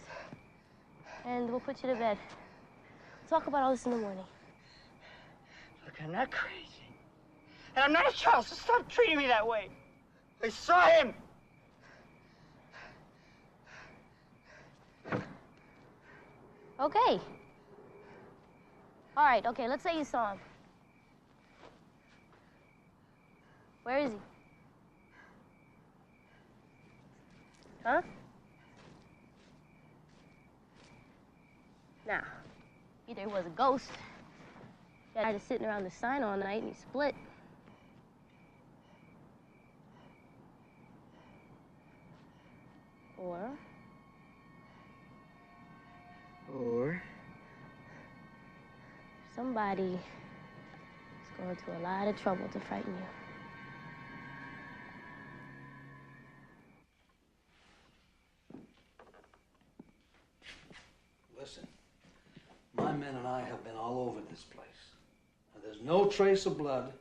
[SPEAKER 13] and we'll put you to bed. We'll talk about all this in the morning.
[SPEAKER 21] Look, I'm not crazy. And I'm not a child, so stop treating me that way. I saw him!
[SPEAKER 13] Okay. All right, okay, let's say you saw him. Where is he? Huh? Now, either he was a ghost, guy just sitting around the sign all night and he split. Or somebody is going to a lot of trouble to frighten you.
[SPEAKER 19] Listen, my men and I have been all over this place. And there's no trace of blood,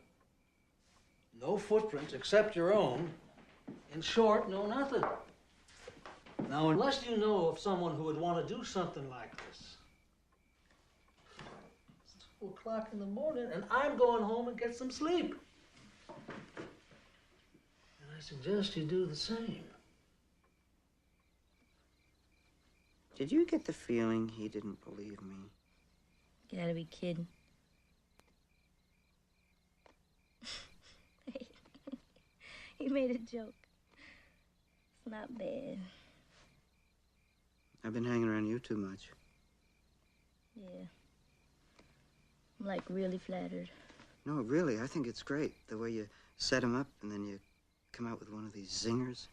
[SPEAKER 19] no footprints except your own. In short, no nothing. Now, unless you know of someone who would want to do something like this, it's 2 o'clock in the morning and I'm going home and get some sleep. And I suggest you do the same.
[SPEAKER 6] Did you get the feeling he didn't believe me?
[SPEAKER 13] You gotta be kidding. He made a joke. It's not bad.
[SPEAKER 6] I've been hanging around you too much.
[SPEAKER 13] Yeah. I'm like really flattered.
[SPEAKER 6] No, really, I think it's great. The way you set him up and then you come out with one of these zingers.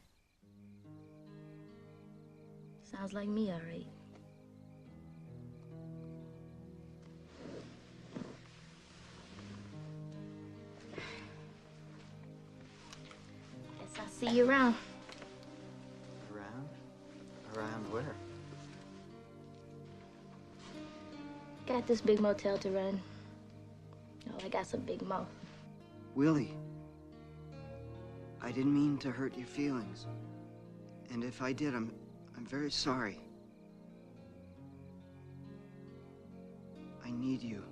[SPEAKER 13] Sounds like me, all right. Guess I'll see you around.
[SPEAKER 6] Around? Around where?
[SPEAKER 13] Got this big motel to run. Oh, I got some big mouth.
[SPEAKER 6] Willie, I didn't mean to hurt your feelings. And if I did, I'm very sorry. I need you.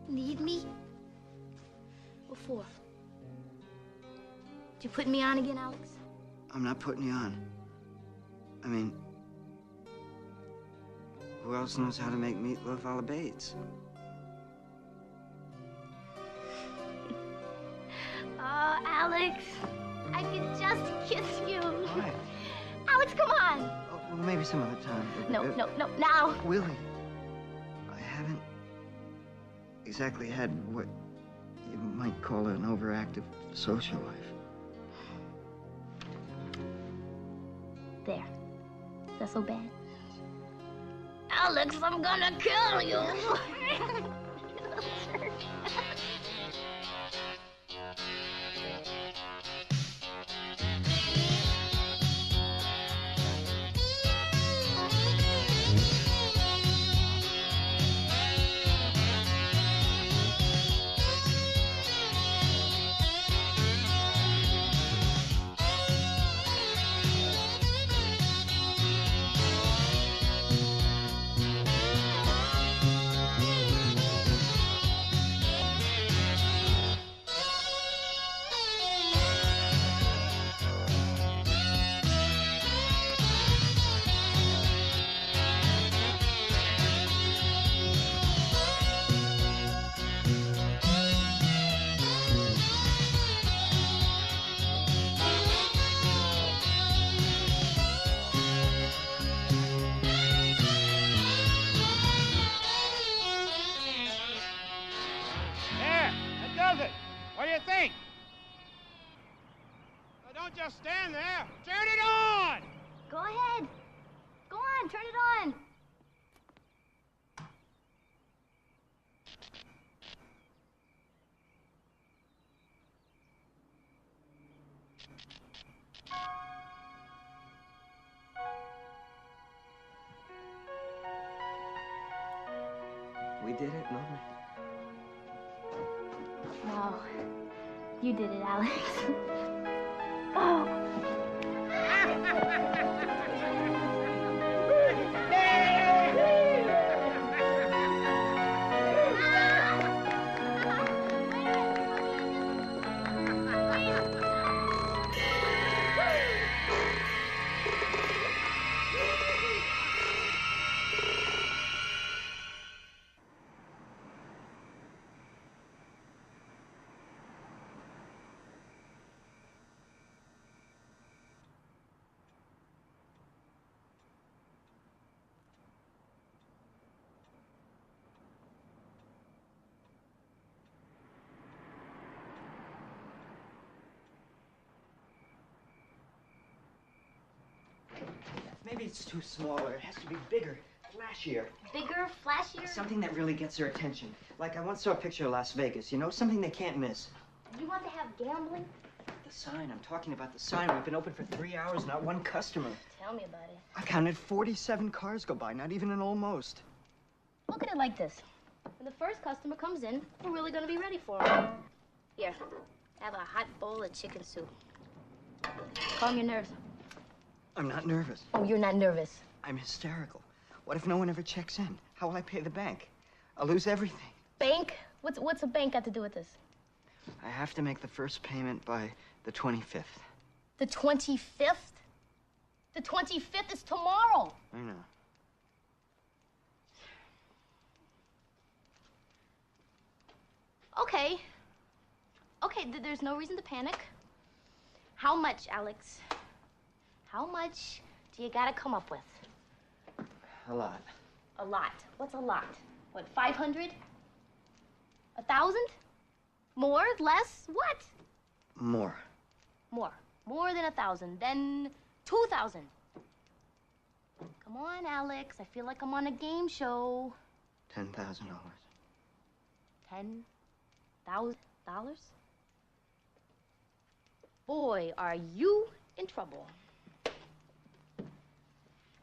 [SPEAKER 13] Need me? What for? Did you put me on again, Alex?
[SPEAKER 6] I'm not putting you on. I mean, who else knows how to make meatloaf a la Bates?
[SPEAKER 13] Oh, Alex, I could just kiss you.
[SPEAKER 6] Why?
[SPEAKER 13] Alex, come on.
[SPEAKER 6] Oh, well, maybe some other time.
[SPEAKER 13] No, now.
[SPEAKER 6] Willie, I haven't exactly had what you might call an overactive social life.
[SPEAKER 13] There. Is that so bad? Alex, I'm gonna kill you.
[SPEAKER 9] What do you think? Now, don't just stand there. Turn it on!
[SPEAKER 13] Go ahead. Go on, turn it on.
[SPEAKER 6] We did it, Mama.
[SPEAKER 13] No, you did it, Alex. Oh.
[SPEAKER 6] It's too smaller. It has to be bigger, flashier.
[SPEAKER 13] Bigger, flashier?
[SPEAKER 6] Something that really gets their attention. Like I once saw a picture of Las Vegas, you know? Something they can't miss.
[SPEAKER 13] You want to have gambling?
[SPEAKER 6] The sign. I'm talking about the sign. We've been open for 3 hours, not one customer.
[SPEAKER 13] Tell me about it.
[SPEAKER 6] I counted 47 cars go by, not even an almost.
[SPEAKER 13] Look at it like this. When the first customer comes in, we're really going to be ready for him. Here, have a hot bowl of chicken soup. Calm your nerves.
[SPEAKER 6] I'm not nervous.
[SPEAKER 13] Oh, you're not nervous.
[SPEAKER 6] I'm hysterical. What if no one ever checks in? How will I pay the bank? I'll lose everything.
[SPEAKER 13] Bank? What's a bank got to do with this?
[SPEAKER 6] I have to make the first payment by the 25th.
[SPEAKER 13] The 25th? The 25th is tomorrow.
[SPEAKER 6] I know.
[SPEAKER 13] Okay. Okay, there's no reason to panic. How much, Alex? How much do you gotta come up with?
[SPEAKER 6] A lot.
[SPEAKER 13] A lot. What's a lot? What, 500? 1,000? More? Less? What?
[SPEAKER 6] More.
[SPEAKER 13] More. More than 1,000. Then 2,000. Come on, Alex. I feel like I'm on a game show.
[SPEAKER 6] $10,000.
[SPEAKER 13] $10,000? Boy, are you in trouble.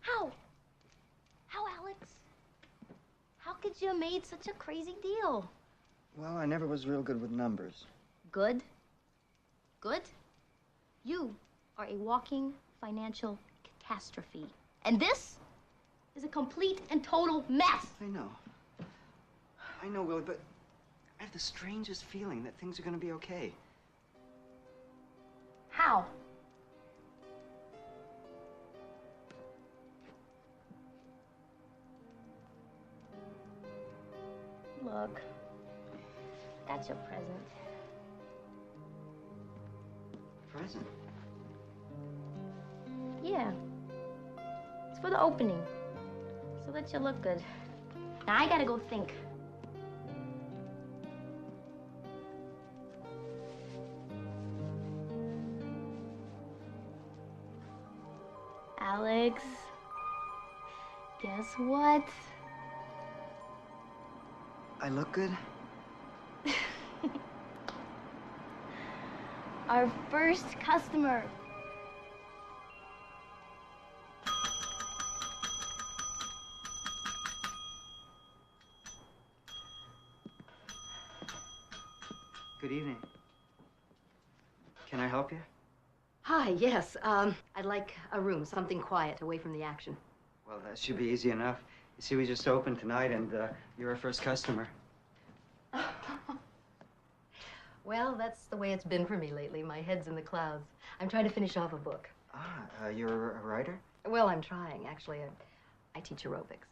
[SPEAKER 13] How? How, Alex? How could you have made such a crazy deal?
[SPEAKER 6] Well, I never was real good with numbers.
[SPEAKER 13] Good? Good? You are a walking financial catastrophe. And this is a complete and total mess.
[SPEAKER 6] I know. I know, Willie, but I have the strangest feeling that things are going to be okay.
[SPEAKER 13] How? Look, that's your present.
[SPEAKER 6] Present?
[SPEAKER 13] Yeah. It's for the opening. So that you look good. Now I gotta go think. Alex, guess what?
[SPEAKER 6] I look good?
[SPEAKER 13] Our first customer.
[SPEAKER 6] Good evening. Can I help you?
[SPEAKER 3] Hi, yes. I'd like a room, something quiet, away from the action.
[SPEAKER 6] Well, that should be easy enough. You see, we just opened tonight, and you're our first customer.
[SPEAKER 3] Well, that's the way it's been for me lately. My head's in the clouds. I'm trying to finish off a book.
[SPEAKER 6] You're a writer?
[SPEAKER 3] Well, I'm trying, actually. I teach aerobics.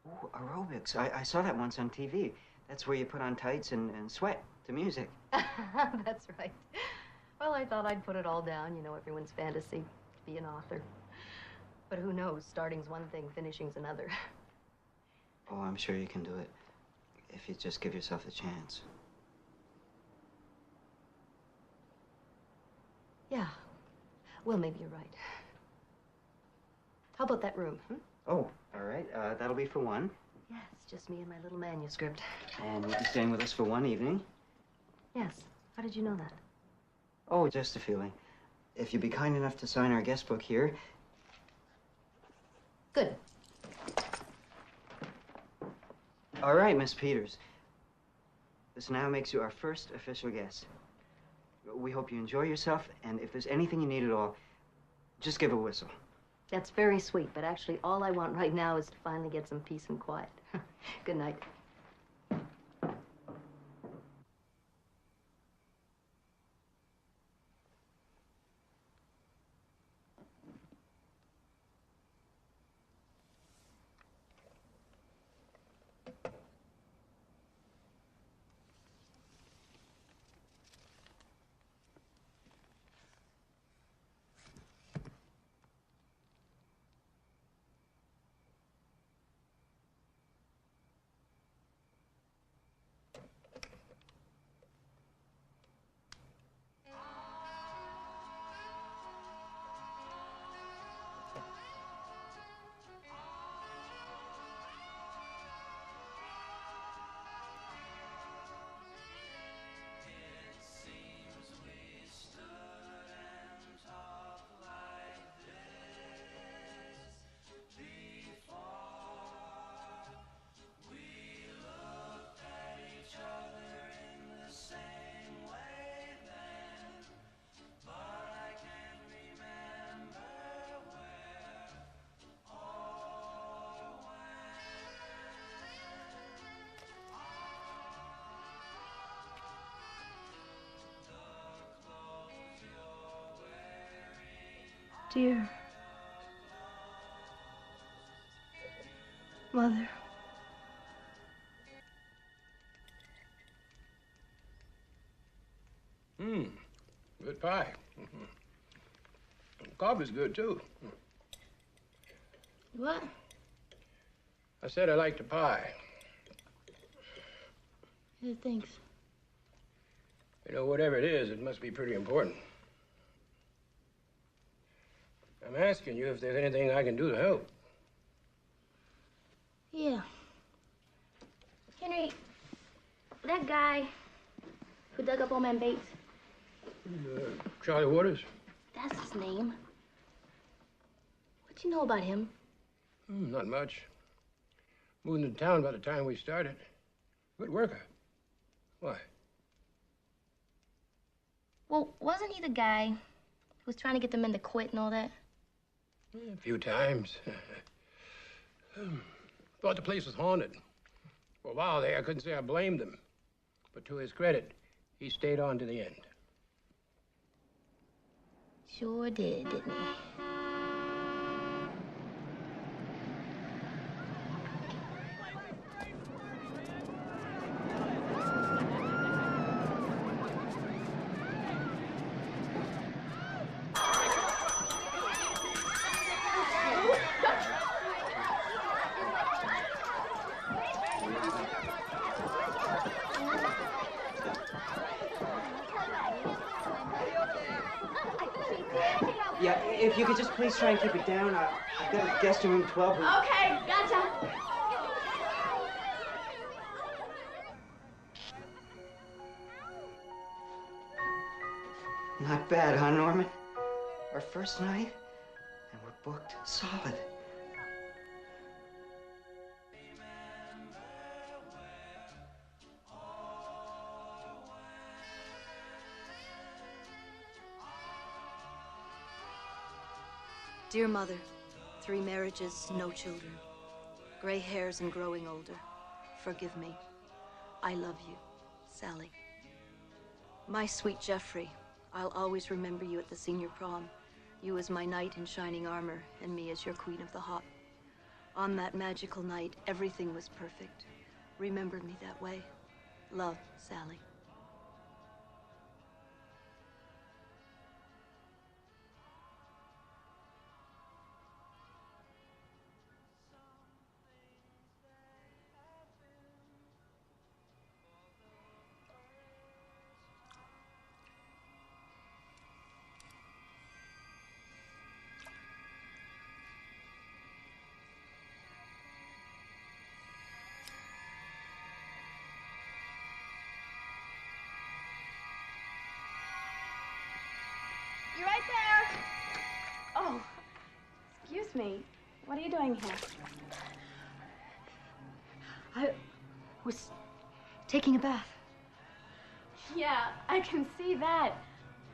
[SPEAKER 6] Ooh, aerobics. I saw that once on TV. That's where you put on tights and sweat to music.
[SPEAKER 3] That's right. Well, I thought I'd put it all down, you know, everyone's fantasy, to be an author. But who knows? Starting's one thing, finishing's another.
[SPEAKER 6] Oh, I'm sure you can do it, if you just give yourself a chance.
[SPEAKER 3] Yeah. Well, maybe you're right. How about that room?
[SPEAKER 6] Oh, all right. That'll be for one.
[SPEAKER 3] Yes, just me and my little manuscript.
[SPEAKER 6] And you'll be staying with us for one evening.
[SPEAKER 3] Yes. How did you know that?
[SPEAKER 6] Oh, just a feeling. If you'd be kind enough to sign our guest book here.
[SPEAKER 3] Good.
[SPEAKER 6] All right, Miss Peters. This now makes you our first official guest. We hope you enjoy yourself, and if there's anything you need at all, just give a whistle.
[SPEAKER 3] That's very sweet, but actually all I want right now is to finally get some peace and quiet. Good night. Dear Mother.
[SPEAKER 17] Good pie. Coffee's good, too.
[SPEAKER 13] What?
[SPEAKER 17] I said I liked the pie.
[SPEAKER 13] Yeah, thanks.
[SPEAKER 17] You know, whatever it is, it must be pretty important. I'm asking you if there's anything I can do to help.
[SPEAKER 13] Yeah. Henry, that guy who dug up old man Bates,
[SPEAKER 17] Charlie Waters?
[SPEAKER 13] that's his name. What you know about him?
[SPEAKER 17] Not much. Moved into town by the time we started. Good worker. Why?
[SPEAKER 13] Well, wasn't he the guy who was trying to get the men to quit and all that?
[SPEAKER 17] A few times. Thought the place was haunted. For a while there, I couldn't say I blamed him. But to his credit, he stayed on to the end.
[SPEAKER 13] Sure did, didn't he?
[SPEAKER 6] Yeah, if you could just please try and keep it down. I've got a guest in room 12 who...
[SPEAKER 14] Okay, gotcha.
[SPEAKER 6] Not bad, huh, Norman? Our first night, and we're booked solid.
[SPEAKER 3] Dear Mother, 3 marriages, no children. Gray hairs and growing older. Forgive me. I love you, Sally. My sweet Jeffrey, I'll always remember you at the senior prom. You as my knight in shining armor, and me as your queen of the hop. On that magical night, everything was perfect. Remember me that way. Love, Sally.
[SPEAKER 5] You right there? Oh, excuse me. What are you doing here?
[SPEAKER 3] I was taking a bath.
[SPEAKER 5] Yeah, I can see that.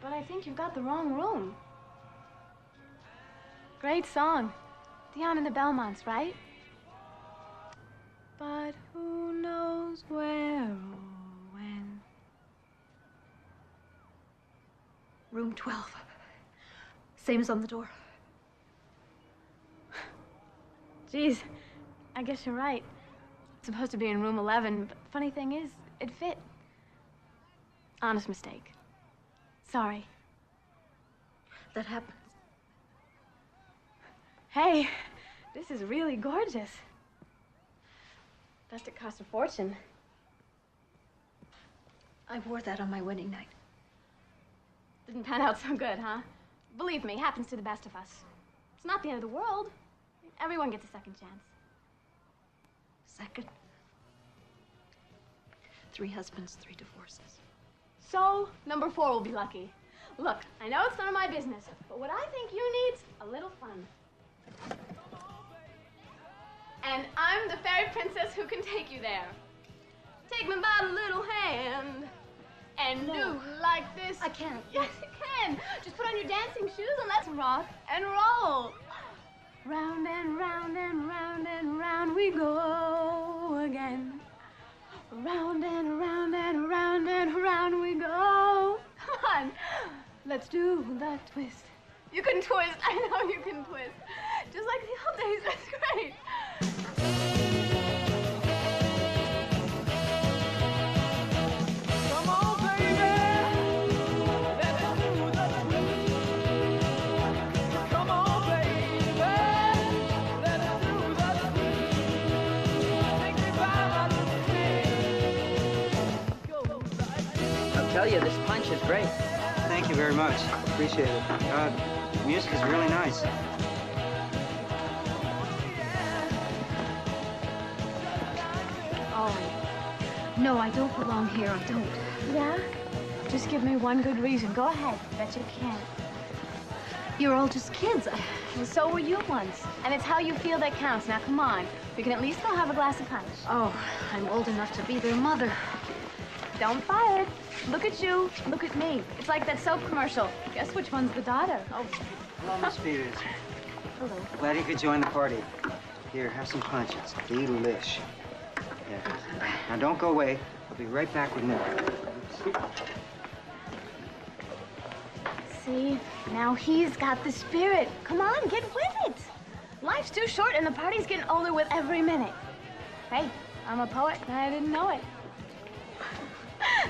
[SPEAKER 5] But I think you've got the wrong room. Great song. Dion and the Belmonts, right? But who knows where or when?
[SPEAKER 3] Room 12. Same as on the door.
[SPEAKER 5] Geez, I guess you're right. It's supposed to be in room 11, but the funny thing is, it fit. Honest mistake. Sorry.
[SPEAKER 3] That happens.
[SPEAKER 5] Hey, this is really gorgeous. Best it cost a fortune.
[SPEAKER 3] I wore that on my wedding night.
[SPEAKER 5] Didn't pan out so good, huh? Believe me, happens to the best of us. It's not the end of the world. Everyone gets a second chance.
[SPEAKER 3] Second? 3 husbands, 3 divorces.
[SPEAKER 5] So, number 4 will be lucky. Look, I know it's none of my business, but what I think you need's a little fun. And I'm the fairy princess who can take you there. Take me by the little hand and do like this.
[SPEAKER 3] I can't.
[SPEAKER 5] Yes, you can. Just put on your dancing shoes and let's rock and roll. Round and round and round and round we go again. Round and round and round and round we go. Come on, let's do the twist. You can twist. I know you can twist. Just like the old days. That's great.
[SPEAKER 16] Come on, baby. Let's do the twist. Come on, baby. Let's do the twist. Take me by my little hand.
[SPEAKER 21] I'll tell you, this punch is great.
[SPEAKER 6] Thank you very much. Appreciate it. The music is really nice.
[SPEAKER 5] Oh. No, I don't belong here. I don't. Yeah? Just give me one good reason. Go ahead. Bet you can. You're all just kids. And so were you once. And it's how you feel that counts. Now, come on. We can at least go have a glass of punch.
[SPEAKER 3] Oh, I'm old enough to be their mother.
[SPEAKER 5] Don't fight it. Look at you. Look at me. It's like that soap commercial. Guess which one's the daughter? Oh.
[SPEAKER 6] Hello, Miss Peters.
[SPEAKER 5] Hello.
[SPEAKER 6] Glad you could join the party. Here, have some punch. It's delish. Yeah. Now, don't go away. I'll be right back with more.
[SPEAKER 5] See? Now he's got the spirit. Come on, get with it. Life's too short and the party's getting older with every minute. Hey, I'm a poet and I didn't know it.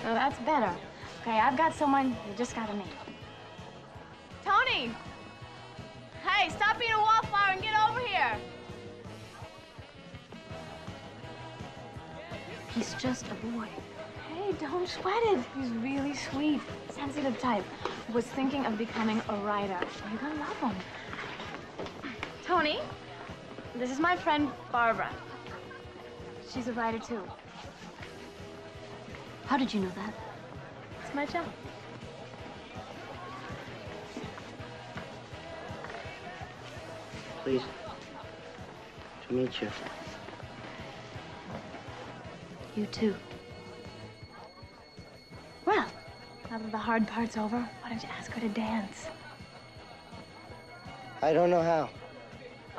[SPEAKER 5] No, that's better. Okay, I've got someone you just gotta meet. Tony! Hey, stop being a wallflower and get over here.
[SPEAKER 3] He's just a boy.
[SPEAKER 5] Hey, don't sweat it. He's really sweet, sensitive type. Was thinking of becoming a writer. You're gonna love him. Tony, this is my friend Barbara. She's a writer too.
[SPEAKER 3] How did you know that?
[SPEAKER 5] It's my job.
[SPEAKER 6] Pleased to meet you.
[SPEAKER 3] You too.
[SPEAKER 5] Well, now that the hard part's over, why don't you ask her to dance?
[SPEAKER 6] I don't know how.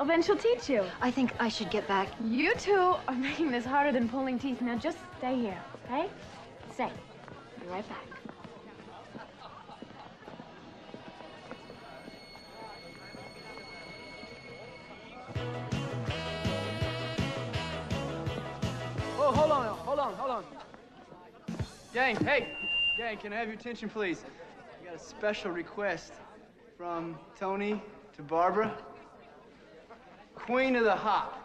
[SPEAKER 5] Oh, then she'll teach you.
[SPEAKER 3] I think I should get back.
[SPEAKER 5] You two are making this harder than pulling teeth. Now just stay here, okay? Stay. Be right back.
[SPEAKER 2] Oh, hold on. Gang, hey! Gang, can I have your attention, please? I got a special request from Tony to Barbara. Queen of the Hop.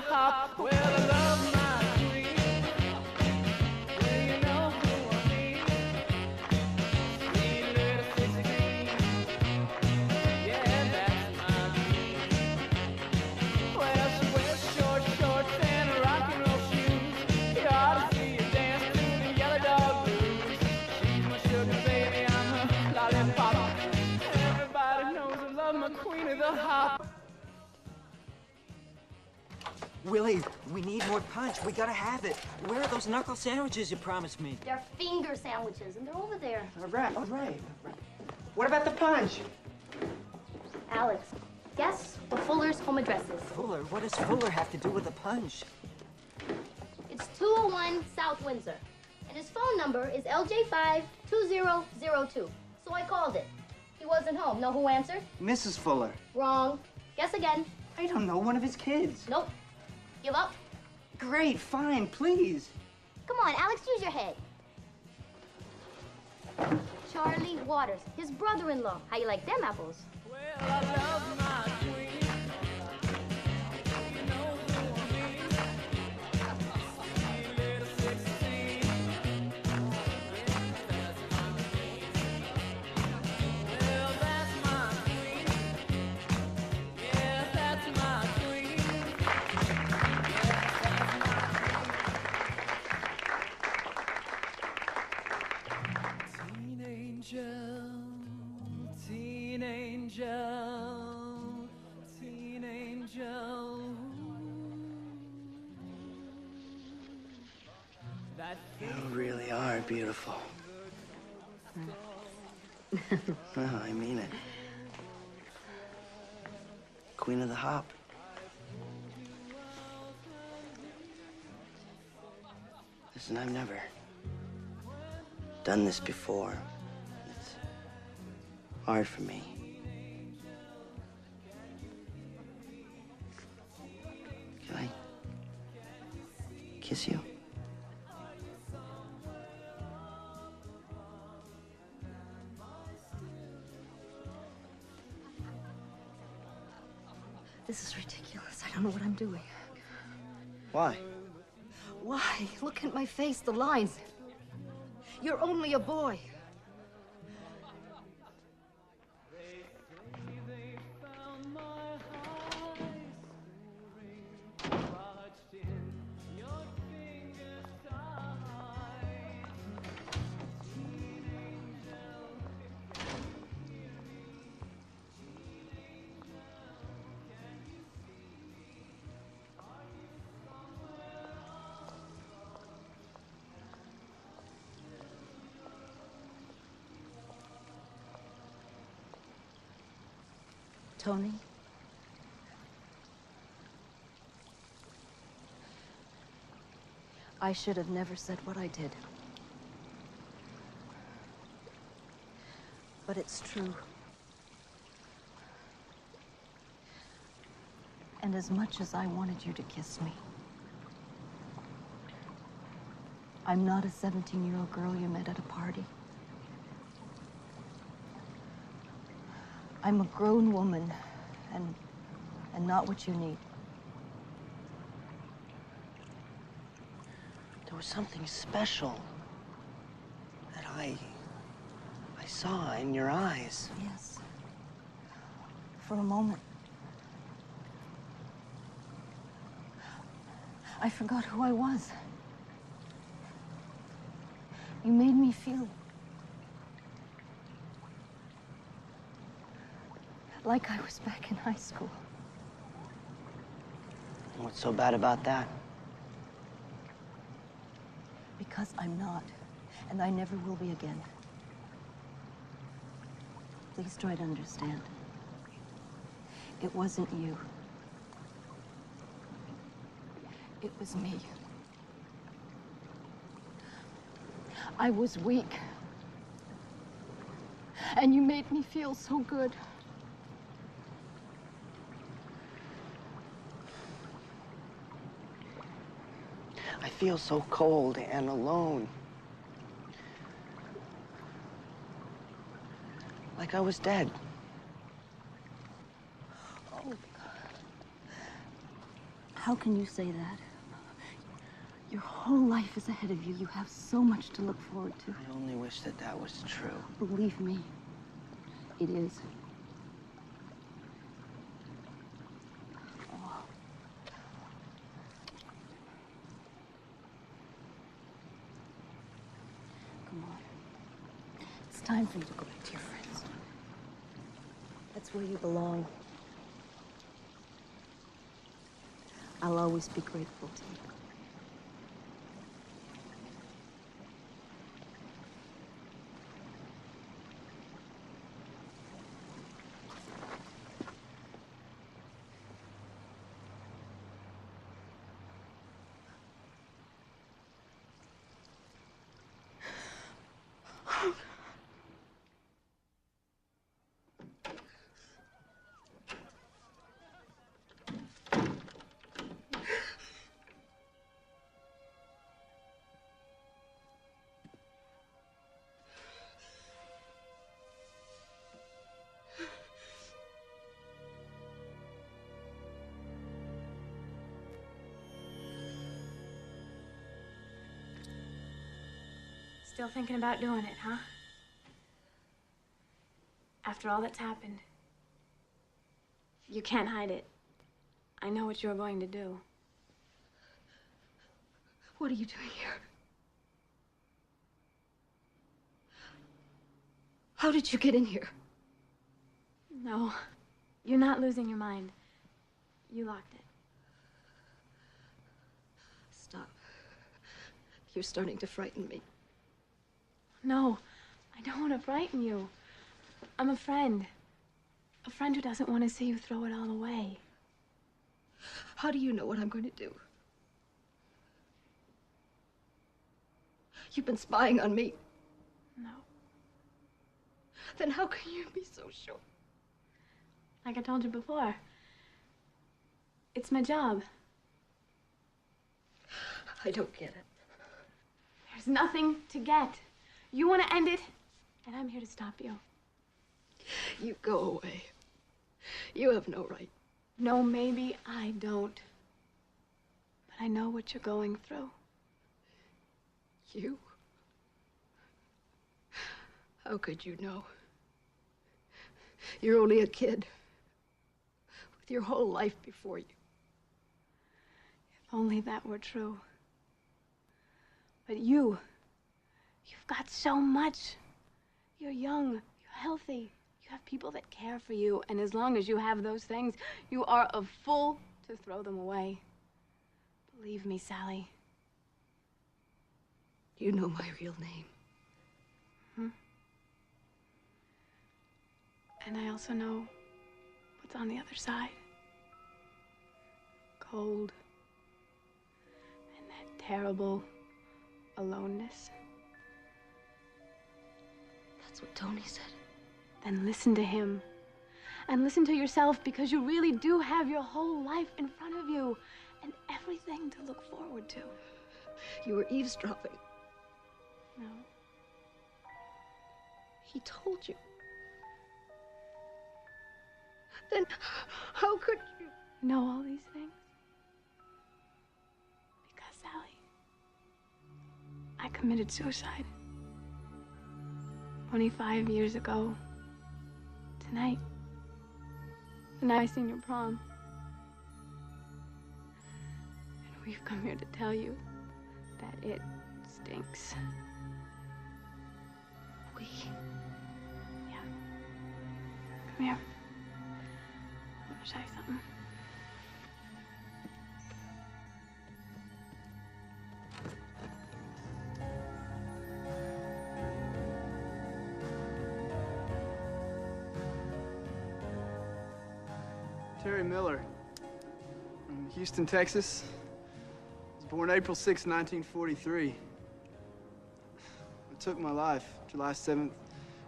[SPEAKER 16] Hop. Well, I love my queen. Well, you know who I mean. Sweet little 16. Yeah, that's my queen. Well, she wears short shorts and rock and roll shoes. You ought to see her dance to the Yellow Dog Blues. She's my sugar baby, I'm her lollipop. Everybody knows I love my queen of the hop.
[SPEAKER 21] Willie, we need more punch. We gotta have it. Where are those knuckle sandwiches you promised me?
[SPEAKER 13] They're finger sandwiches, and they're over there.
[SPEAKER 21] All right. What about the punch?
[SPEAKER 13] Alex, guess what Fuller's home address is?
[SPEAKER 21] Fuller? What does Fuller have to do with the punch?
[SPEAKER 13] It's 201 South Windsor, and his phone number is LJ52002. So I called it. He wasn't home. Know who answered?
[SPEAKER 6] Mrs. Fuller.
[SPEAKER 13] Wrong. Guess again.
[SPEAKER 6] I don't know, one of his kids.
[SPEAKER 13] Nope. Give up?
[SPEAKER 6] Great, fine, please.
[SPEAKER 13] Come on, Alex, use your head. Charlie Waters, his brother-in-law. How you like them apples?
[SPEAKER 16] Well, I love my queen. You know who I mean. Sweet little 16. Well, that's my queen. Yeah, that's my queen. Teen angel.
[SPEAKER 6] You really are beautiful. No, I mean it. Queen of the Hop. Listen, I've never done this before. It's hard for me. Can I kiss you?
[SPEAKER 3] This is ridiculous. I don't know what I'm doing.
[SPEAKER 6] Why?
[SPEAKER 3] Why? Look at my face, the lines. You're only a boy. Tony? I should have never said what I did. But it's true. And as much as I wanted you to kiss me, I'm not a 17-year-old girl you met at a party. I'm a grown woman, and not what you need.
[SPEAKER 6] There was something special that I saw in your eyes.
[SPEAKER 3] Yes. For a moment. I forgot who I was. You made me feel like I was back in high school.
[SPEAKER 6] What's so bad about that?
[SPEAKER 3] Because I'm not, and I never will be again. Please try to understand. It wasn't you. It was me. I was weak. And you made me feel so good.
[SPEAKER 6] I feel so cold and alone. Like I was dead.
[SPEAKER 3] Oh, how can you say that? Your whole life is ahead of you. You have so much to look forward to.
[SPEAKER 6] I only wish that that was true.
[SPEAKER 3] Believe me, it is. Oh. Come on. It's time for you to go back to your friends. That's where you belong. I'll always be grateful to you.
[SPEAKER 5] Still thinking about doing it, huh? After all that's happened. You can't hide it. I know what you're going to do.
[SPEAKER 3] What are you doing here? How did you get in here?
[SPEAKER 5] No, you're not losing your mind. You locked it.
[SPEAKER 3] Stop. You're starting to frighten me.
[SPEAKER 5] No, I don't want to frighten you. I'm a friend. A friend who doesn't want to see you throw it all away.
[SPEAKER 3] How do you know what I'm going to do? You've been spying on me.
[SPEAKER 5] No.
[SPEAKER 3] Then how can you be so sure?
[SPEAKER 5] Like I told you before, it's my job.
[SPEAKER 3] I don't get it.
[SPEAKER 5] There's nothing to get. You want to end it, and I'm here to stop you.
[SPEAKER 3] You go away. You have no right.
[SPEAKER 5] No, maybe I don't. But I know what you're going through.
[SPEAKER 3] You? How could you know? You're only a kid with your whole life before you.
[SPEAKER 5] If only that were true. But you've got so much. You're young, you're healthy, you have people that care for you, and as long as you have those things, you are a fool to throw them away. Believe me, Sally.
[SPEAKER 3] You know my real name.
[SPEAKER 5] And I also know what's on the other side. Cold. And that terrible aloneness.
[SPEAKER 3] That's what Tony said.
[SPEAKER 5] Then listen to him. And listen to yourself, because you really do have your whole life in front of you and everything to look forward to.
[SPEAKER 3] You were eavesdropping.
[SPEAKER 5] No.
[SPEAKER 3] He told you. Then how could you
[SPEAKER 5] know all these things? Because, Sally, I committed suicide 25 years ago tonight. The night I seen your prom. And we've come here to tell you that it stinks.
[SPEAKER 3] We?
[SPEAKER 5] Yeah. Come here. I want to show you something.
[SPEAKER 2] Terry Miller from Houston, Texas. Was born April 6, 1943. I took my life July 7th,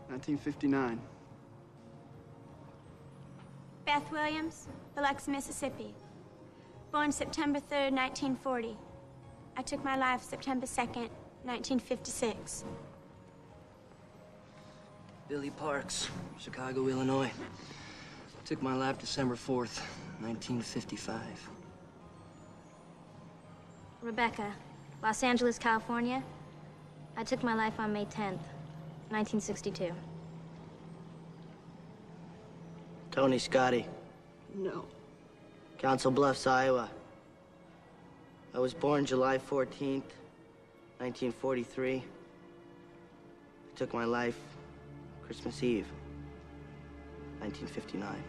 [SPEAKER 2] 1959.
[SPEAKER 8] Beth Williams, Biloxi, Mississippi. Born September 3rd, 1940. I took my life September 2nd, 1956.
[SPEAKER 22] Billy Parks, Chicago, Illinois. Took my life December 4th, 1955.
[SPEAKER 13] Rebecca, Los Angeles, California. I took my life on May 10th, 1962.
[SPEAKER 22] Tony Scotti,
[SPEAKER 3] No.
[SPEAKER 22] Council Bluffs, Iowa. I was born July 14th, 1943. I took my life Christmas Eve, 1959.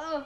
[SPEAKER 3] Oh.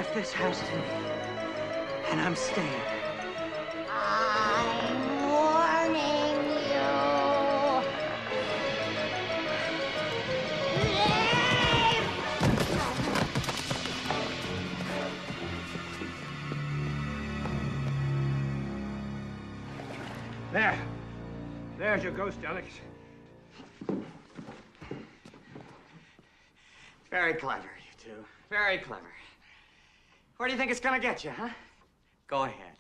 [SPEAKER 6] left this house to me, and I'm staying.
[SPEAKER 13] I'm warning you.
[SPEAKER 9] There. There's your ghost, Alex.
[SPEAKER 21] Very clever, you two. Very clever. Where do you think it's gonna get you, huh? Go ahead.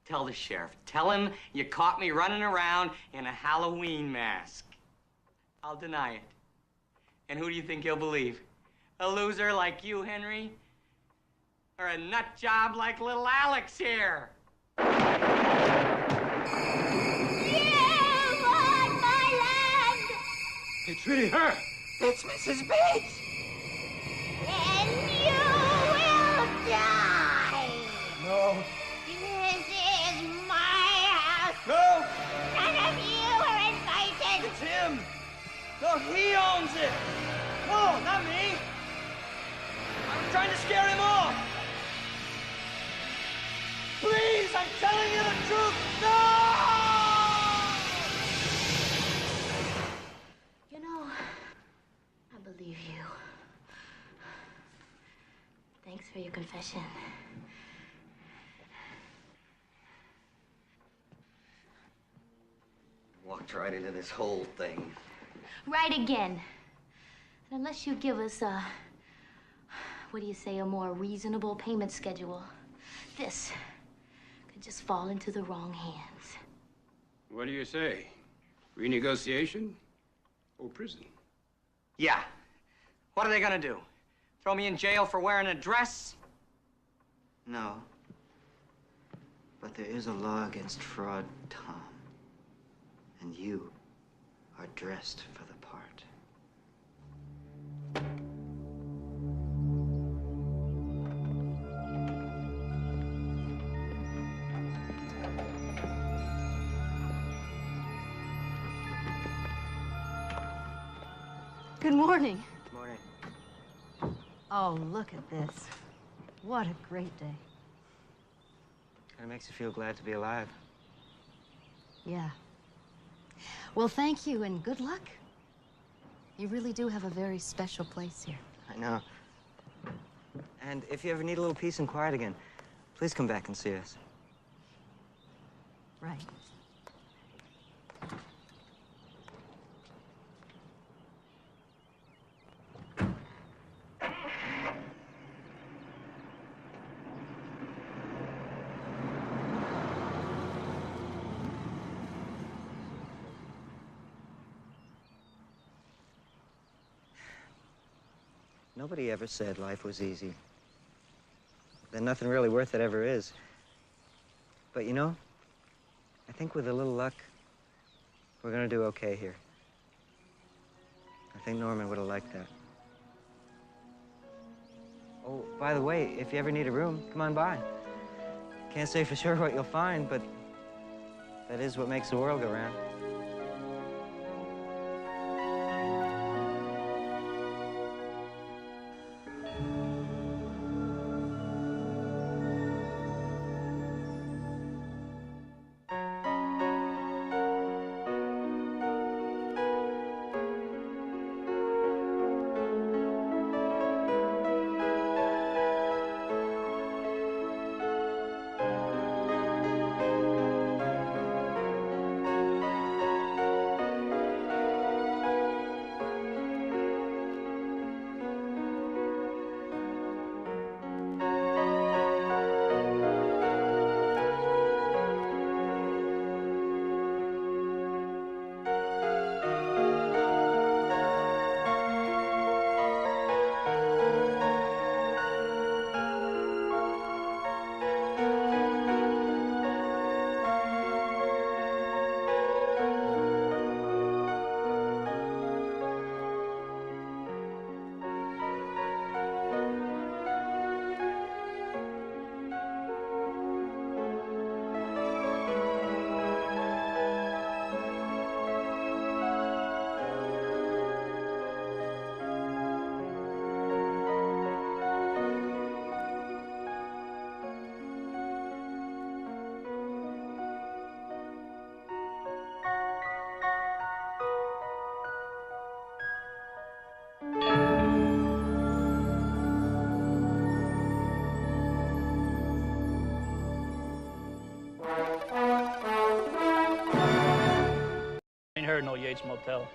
[SPEAKER 21] Tell the sheriff. Tell him you caught me running around in a Halloween mask. I'll deny it. And who do you think he'll believe? A loser like you, Henry? Or a nut job like little Alex here?
[SPEAKER 9] It's really her.
[SPEAKER 21] It's Mrs. Bates.
[SPEAKER 13] And you will die.
[SPEAKER 21] No.
[SPEAKER 13] This is my house.
[SPEAKER 21] No.
[SPEAKER 13] None of you are invited.
[SPEAKER 21] It's him. No, he owns it. No, not me. I'm trying to scare him off. Please, I'm telling you the truth. No!
[SPEAKER 13] You know, I believe you. Thanks for your confession.
[SPEAKER 21] Walked right into this whole thing.
[SPEAKER 13] Right again. And unless you give us a, what do you say, a more reasonable payment schedule, this could just fall into the wrong hands.
[SPEAKER 9] What do you say? Renegotiation or prison?
[SPEAKER 21] Yeah. What are they gonna do? Throw me in jail for wearing a dress? No. But there is a law against fraud, Tom. And you are dressed for the part.
[SPEAKER 4] Good morning.
[SPEAKER 21] Morning.
[SPEAKER 4] Oh, look at this. What a great day.
[SPEAKER 21] It makes you feel glad to be alive.
[SPEAKER 4] Yeah. Well, thank you and good luck. You really do have a very special place here.
[SPEAKER 6] I know. And if you ever need a little peace and quiet again, please come back and see us.
[SPEAKER 4] Right.
[SPEAKER 6] Nobody ever said life was easy. Then nothing really worth it ever is. But you know, I think with a little luck, we're gonna do okay here. I think Norman would have liked that. Oh, by the way, if you ever need a room, come on by. Can't say for sure what you'll find, but that is what makes the world go round.
[SPEAKER 7] no Yates Motel.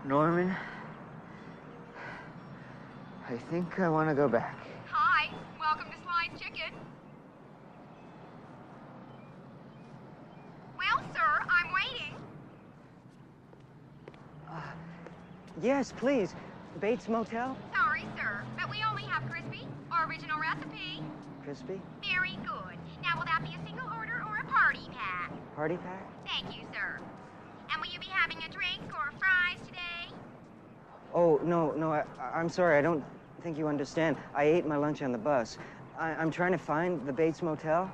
[SPEAKER 6] Norman, I think I want to go back.
[SPEAKER 14] Hi, welcome to Slide's Chicken. Well, sir, I'm waiting.
[SPEAKER 6] Yes, please. Bates Motel?
[SPEAKER 14] Sorry, sir, but we only have crispy, our original recipe.
[SPEAKER 6] Crispy?
[SPEAKER 14] Very good. Now, will that be a single order or a party pack?
[SPEAKER 6] Party pack?
[SPEAKER 14] Thank you, sir. And will you be having a drink or fries today?
[SPEAKER 6] Oh, no, I'm sorry. I don't think you understand. I ate my lunch on the bus. I'm trying to find the Bates Motel.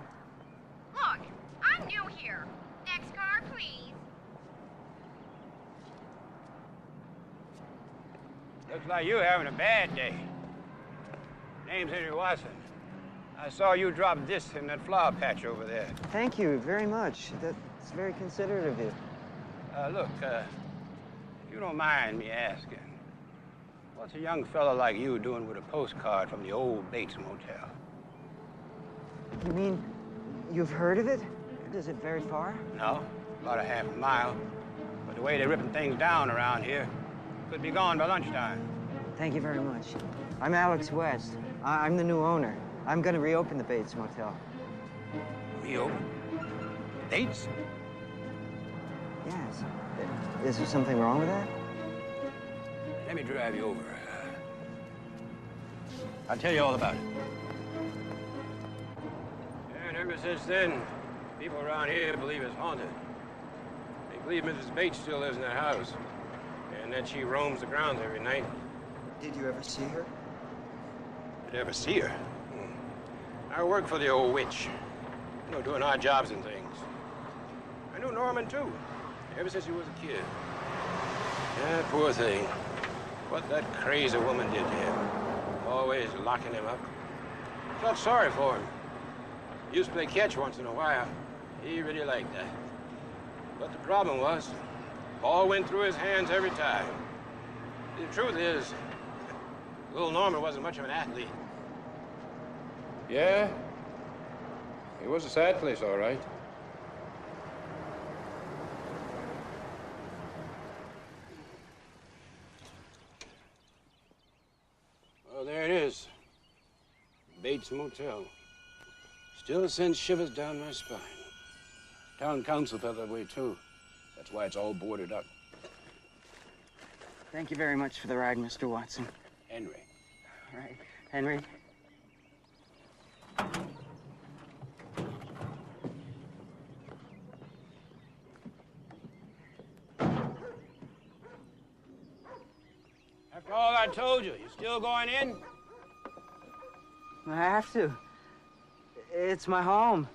[SPEAKER 14] Look, I'm new here. Next car, please.
[SPEAKER 9] Looks like you're having a bad day. Name's Henry Watson. I saw you drop this in that flower patch over there.
[SPEAKER 6] Thank you very much. That's very considerate of you.
[SPEAKER 9] Look, if you don't mind me asking, what's a young fella like you doing with a postcard from the old Bates Motel?
[SPEAKER 6] You mean you've heard of it? Is it very far?
[SPEAKER 9] No, about a half a mile. But the way they're ripping things down around here, could be gone by lunchtime.
[SPEAKER 6] Thank you very much. I'm Alex West. I'm the new owner. I'm going to reopen the Bates Motel.
[SPEAKER 9] Reopen? Bates?
[SPEAKER 6] Yes. Is there something wrong with that?
[SPEAKER 9] Let me drive you over. I'll tell you all about it. And ever since then, people around here believe it's haunted. They believe Mrs. Bates still lives in that house, and that she roams the grounds every night.
[SPEAKER 6] Did you ever see her?
[SPEAKER 9] Did ever see her? I work for the old witch. You know, doing odd jobs and things. I knew Norman, too, ever since he was a kid. Yeah, poor thing. What that crazy woman did to him. Always locking him up. Felt sorry for him. Used to play catch once in a while. He really liked that. But the problem was, ball went through his hands every time. The truth is, little Norman wasn't much of an athlete. Yeah, it was a sad place, all right. Well, there it is. Bates Motel. Still sends shivers down my spine. Town council felt that way, too. That's why it's all boarded up.
[SPEAKER 6] Thank you very much for the ride, Mr. Watson.
[SPEAKER 9] Henry.
[SPEAKER 6] All right. Henry.
[SPEAKER 9] After all I told you, you still going in?
[SPEAKER 6] I have to. It's my home.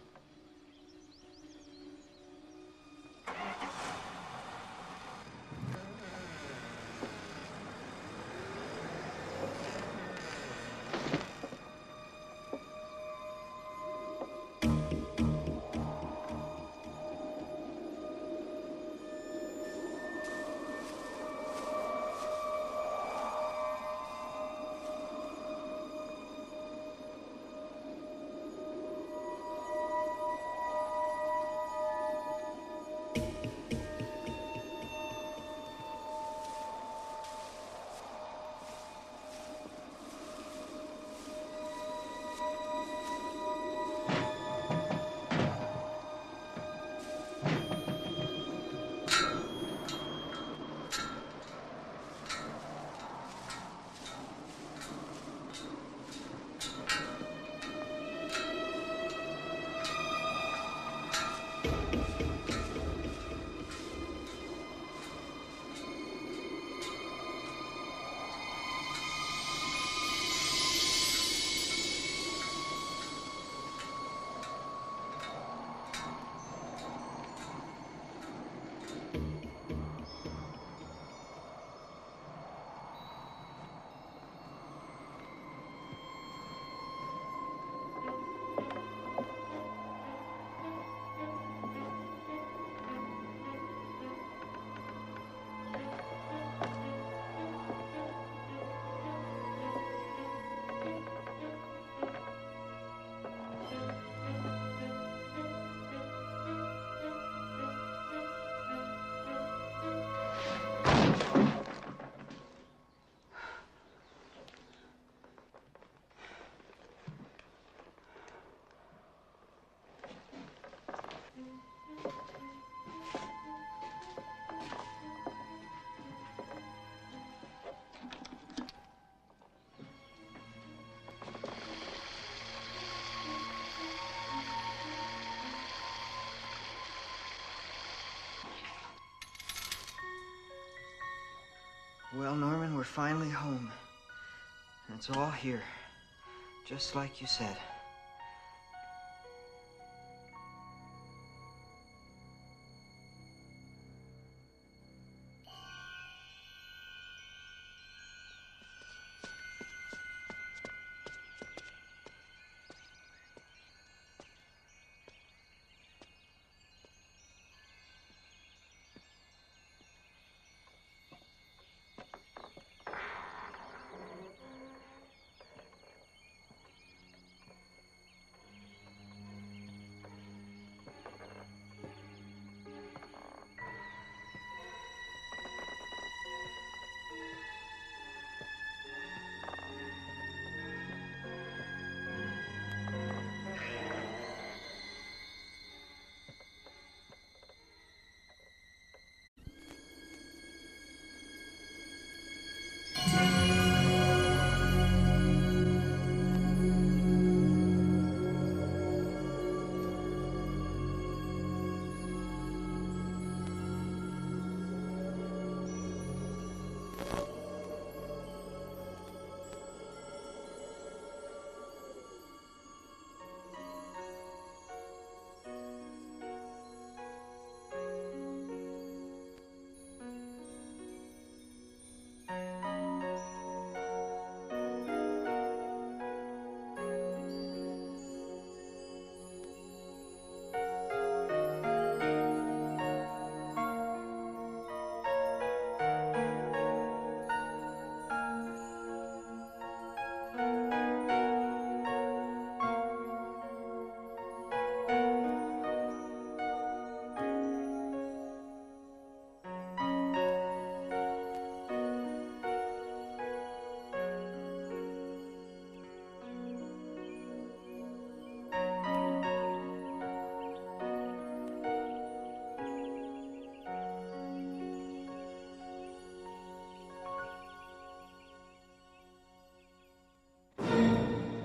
[SPEAKER 6] Well, Norman, we're finally home. And it's all here, just like you said.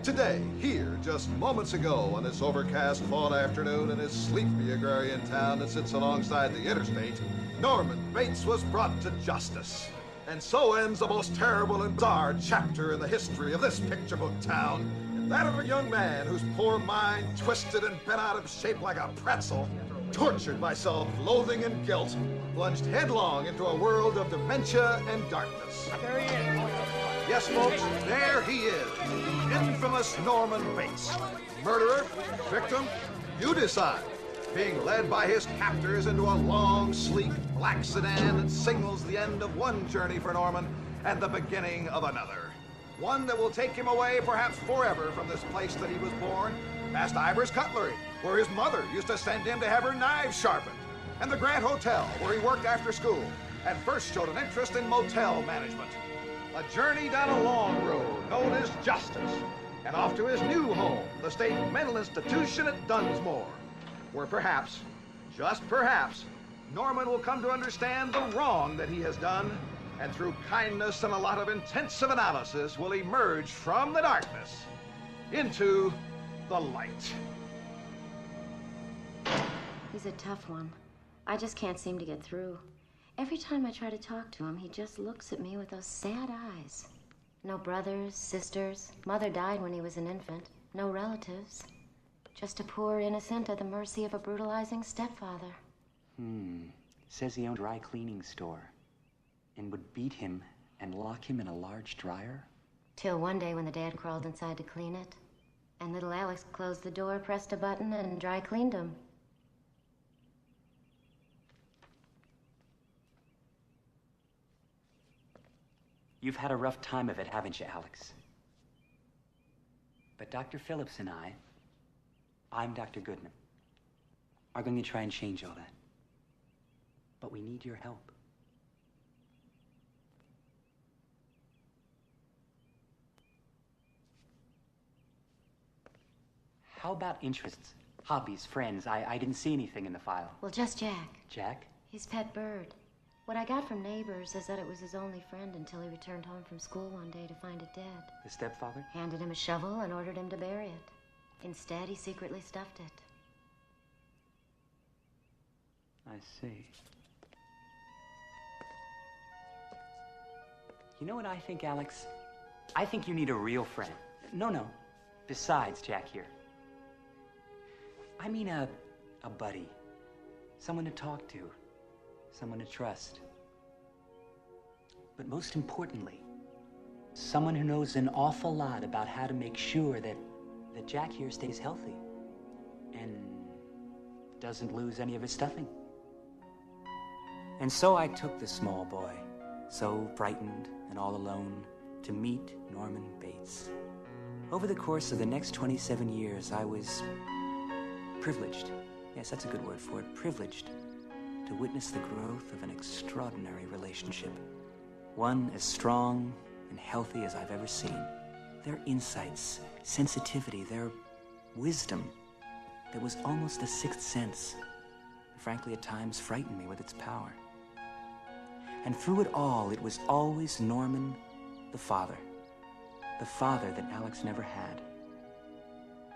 [SPEAKER 7] Today, here, just moments ago, on this overcast fall afternoon in this sleepy agrarian town that sits alongside the interstate, Norman Bates was brought to justice. And so ends the most terrible and dark chapter in the history of this picture book town, and that of a young man whose poor mind, twisted and bent out of shape like a pretzel, tortured by self-loathing and guilt, plunged headlong into a world of dementia and darkness.
[SPEAKER 2] There he is.
[SPEAKER 7] Yes, folks, there he is, the infamous Norman Bates. Murderer, victim, you decide. Being led by his captors into a long, sleek, black sedan that signals the end of one journey for Norman and the beginning of another. One that will take him away perhaps forever from this place that he was born, past Ivor's Cutlery, where his mother used to send him to have her knives sharpened, and the Grant Hotel, where he worked after school and first showed an interest in motel management. A journey down a long road known as justice, and off to his new home, the State Mental Institution at Dunsmore, where perhaps, just perhaps, Norman will come to understand the wrong that he has done, and through kindness and a lot of intensive analysis will emerge from the darkness into the light.
[SPEAKER 10] He's a tough one. I just can't seem to get through. Every time I try to talk to him, he just looks at me with those sad eyes. No brothers, sisters. Mother died when he was an infant. No relatives. Just a poor innocent at the mercy of a brutalizing stepfather.
[SPEAKER 23] Says he owned a dry cleaning store and would beat him and lock him in a large dryer.
[SPEAKER 10] Till one day when the dad crawled inside to clean it, and little Alex closed the door, pressed a button, and dry cleaned him.
[SPEAKER 23] You've had a rough time of it, haven't you, Alex? But Dr. Phillips and I'm Dr. Goodman, are going to try and change all that. But we need your help. How about interests? Hobbies, friends? I didn't see anything in the file.
[SPEAKER 10] Well, just Jack.
[SPEAKER 23] Jack?
[SPEAKER 10] His pet bird. What I got from neighbors is that it was his only friend until he returned home from school one day to find it dead.
[SPEAKER 23] The stepfather?
[SPEAKER 10] Handed him a shovel and ordered him to bury it. Instead, he secretly stuffed it.
[SPEAKER 23] I see. You know what I think, Alex? I think you need a real friend. No. Besides Jack here. I mean a buddy. Someone to talk to. Someone to trust. But most importantly, someone who knows an awful lot about how to make sure that Jack here stays healthy and doesn't lose any of his stuffing. And so I took the small boy, so frightened and all alone, to meet Norman Bates. Over the course of the next 27 years, I was privileged, yes, that's a good word for it, privileged, to witness the growth of an extraordinary relationship. One as strong and healthy as I've ever seen. Their insights, sensitivity, their wisdom, that was almost a sixth sense, frankly at times frightened me with its power. And through it all, it was always Norman, the father that Alex never had.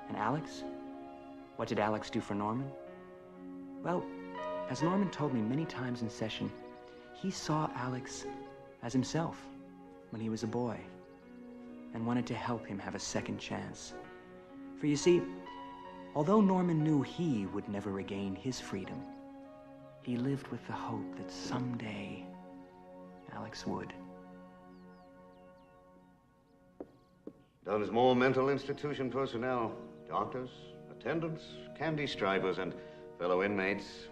[SPEAKER 23] And Alex? What did Alex do for Norman? Well, as Norman told me many times in session, he saw Alex as himself when he was a boy and wanted to help him have a second chance. For you see, although Norman knew he would never regain his freedom, he lived with the hope that someday Alex would.
[SPEAKER 11] Does more mental institution personnel, doctors, attendants, candy stripers, and fellow inmates.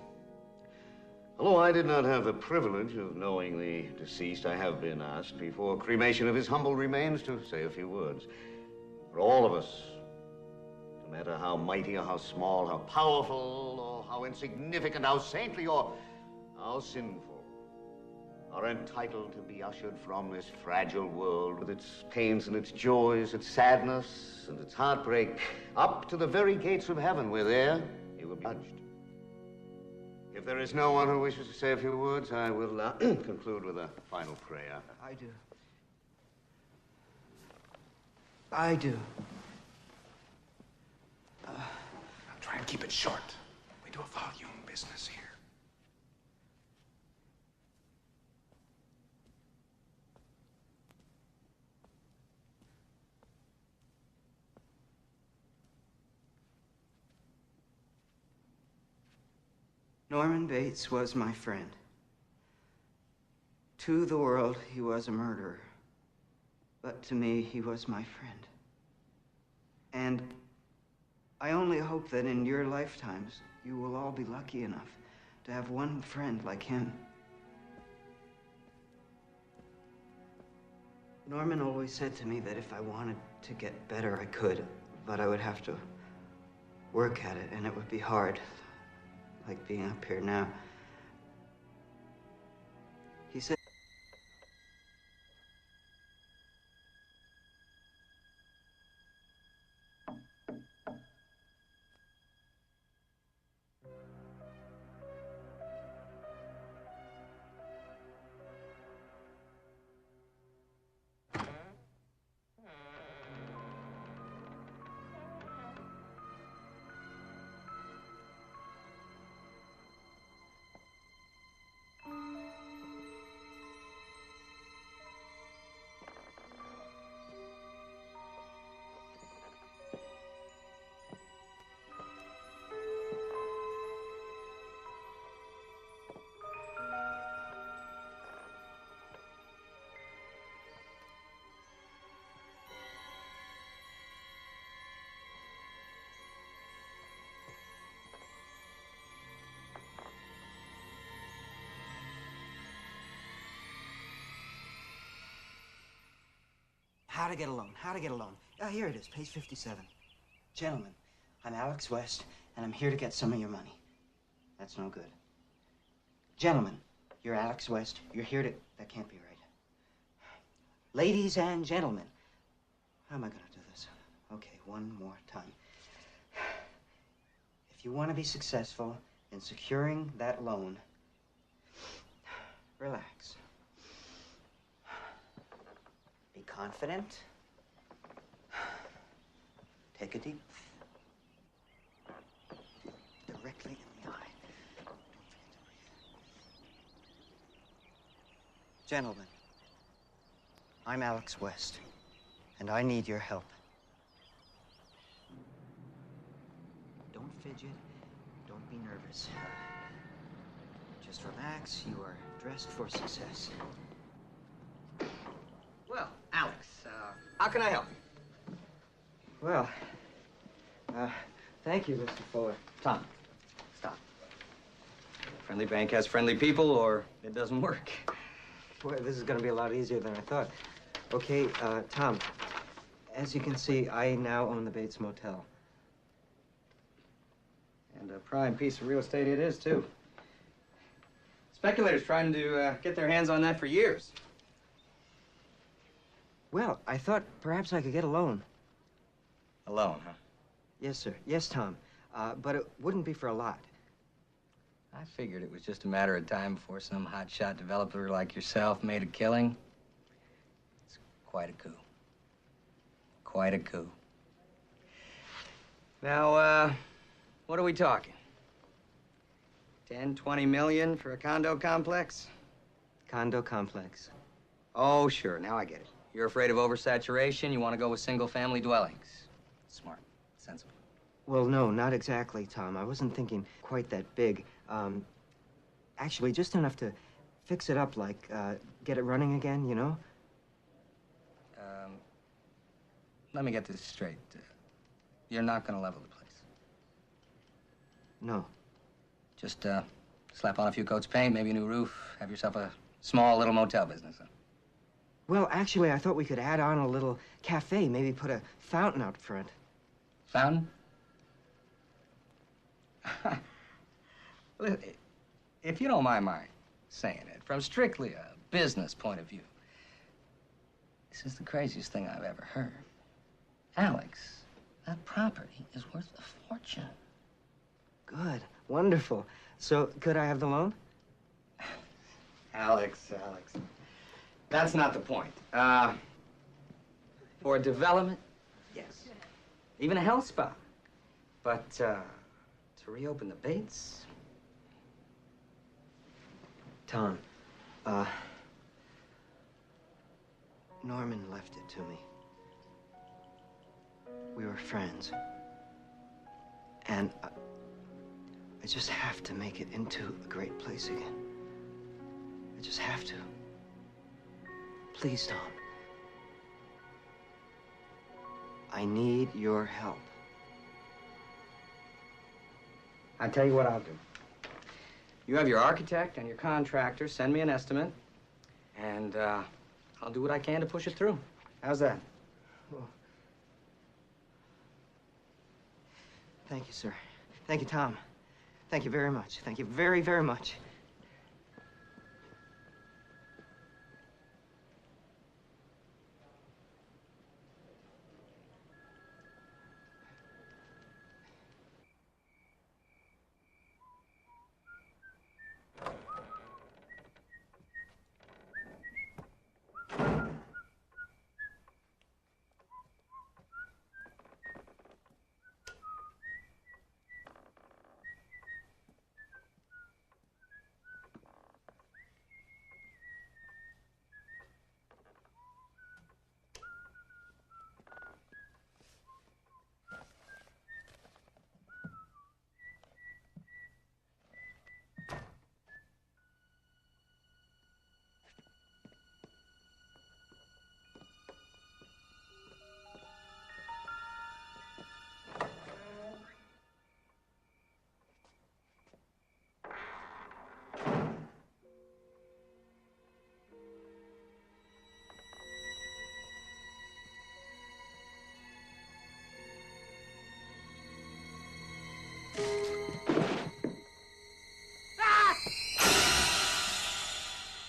[SPEAKER 11] Although I did not have the privilege of knowing the deceased, I have been asked before cremation of his humble remains to say a few words. For all of us, no matter how mighty or how small, how powerful or how insignificant, how saintly or how sinful, are entitled to be ushered from this fragile world with its pains and its joys, its sadness and its heartbreak, up to the very gates of heaven, where there you will be judged. If there is no one who wishes to say a few words, I will conclude with a final prayer.
[SPEAKER 6] I do.
[SPEAKER 15] Try and keep it short. We do a volume business here.
[SPEAKER 6] Norman Bates was my friend. To the world, he was a murderer. But to me, he was my friend. And I only hope that in your lifetimes, you will all be lucky enough to have one friend like him. Norman always said to me that if I wanted to get better, I could, but I would have to work at it, and it would be hard. Like being up here now. He said, How to get a loan, how to get a loan. Here it is, page 57. Gentlemen, I'm Alex West, and I'm here to get some of your money. That's no good. Gentlemen, you're Alex West, you're here to... That can't be right. Ladies and gentlemen. How am I gonna do this? Okay, one more time. if you want to be successful in securing that loan, relax. Be confident. Take a deep breath. Directly in the eye. Don't forget to breathe. Gentlemen, I'm Alex West, and I need your help. Don't fidget. Don't be nervous. Just relax. You are dressed for success.
[SPEAKER 21] Well, Alex, how can I help you?
[SPEAKER 6] Well, thank you, Mr. Fuller.
[SPEAKER 21] Tom, stop. Friendly bank has friendly people, or it doesn't work.
[SPEAKER 6] Boy, this is going to be a lot easier than I thought. Okay, Tom, as you can see, I now own the Bates Motel.
[SPEAKER 21] And a prime piece of real estate it is, too. Speculators trying to get their hands on that for years.
[SPEAKER 6] Well, I thought perhaps I could get a loan.
[SPEAKER 21] A loan, huh?
[SPEAKER 6] Yes, sir. Yes, Tom. But it wouldn't be for a lot.
[SPEAKER 21] I figured it was just a matter of time before some hotshot developer like yourself made a killing. It's quite a coup. Quite a coup. Now, what are we talking? 10, 20 million for a condo complex?
[SPEAKER 6] Condo complex.
[SPEAKER 21] Oh, sure. Now I get it. You're afraid of oversaturation. You want to go with single-family dwellings. Smart. Sensible.
[SPEAKER 6] Well, no, not exactly, Tom. I wasn't thinking quite that big. Actually, just enough to fix it up, like, get it running again, you know?
[SPEAKER 21] Let me get this straight. You're not going to level the place.
[SPEAKER 6] No.
[SPEAKER 21] Just, slap on a few coats of paint, maybe a new roof, have yourself a small little motel business, huh?
[SPEAKER 6] Well, actually, I thought we could add on a little cafe, maybe put a fountain out front.
[SPEAKER 21] Fountain? If you don't mind my saying it, from strictly a business point of view, this is the craziest thing I've ever heard. Alex, that property is worth a fortune.
[SPEAKER 6] Good. Wonderful. So, could I have the loan?
[SPEAKER 21] Alex. That's not the point. For development, yes. Even a health spa. But, to reopen the Bates?
[SPEAKER 6] Tom, Norman left it to me. We were friends. And I just have to make it into a great place again. I just have to. Please, Tom. I need your help.
[SPEAKER 21] I tell you what I'll do. You have your architect and your contractor send me an estimate, and I'll do what I can to push it through. How's that?
[SPEAKER 6] Well, thank you, sir. Thank you, Tom. Thank you very much. Thank you very, very much.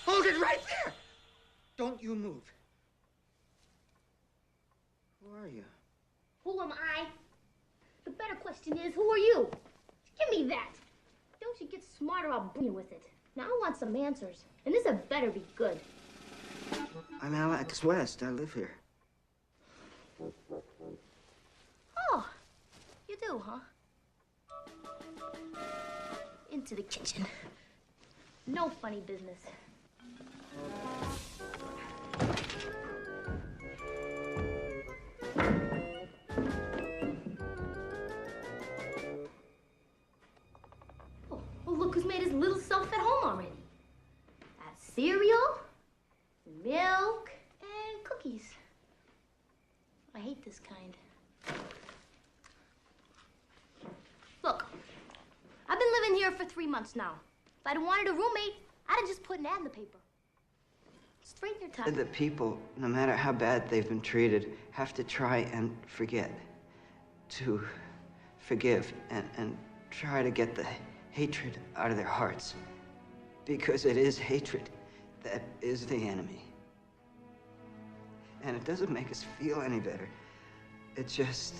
[SPEAKER 6] Hold it right there! Don't you move. Who are you?
[SPEAKER 13] Who am I? The better question is, who are you? that. Don't you get smarter, I'll bring you with it. Now I want some answers. And this had better be good.
[SPEAKER 6] I'm Alex West. I live here.
[SPEAKER 13] Oh, you do, huh? Into the kitchen. No funny business. Oh, well, look who's made his little self at home already. That's cereal, milk, and cookies. I hate this kind. Look, I've been living here for 3 months now. If I'd wanted a roommate, I'd have just put an ad in the paper. Straighten your tie.
[SPEAKER 6] The people, no matter how bad they've been treated, have to try and forget. To forgive and try to get the hatred out of their hearts. Because it is hatred that is the enemy. And it doesn't make us feel any better. It just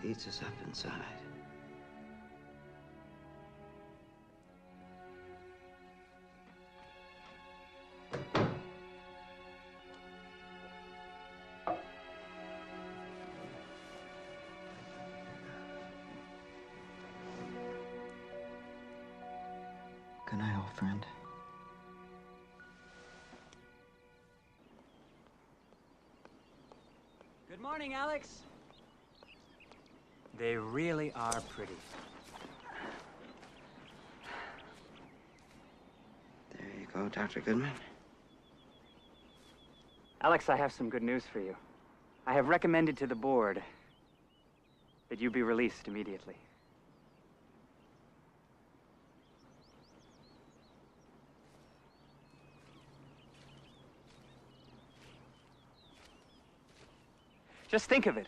[SPEAKER 6] eats us up inside. Good night, old friend.
[SPEAKER 23] Good morning, Alex. They really are pretty.
[SPEAKER 6] There you go, Dr. Goodman.
[SPEAKER 23] Alex, I have some good news for you. I have recommended to the board that you be released immediately. Just think of it.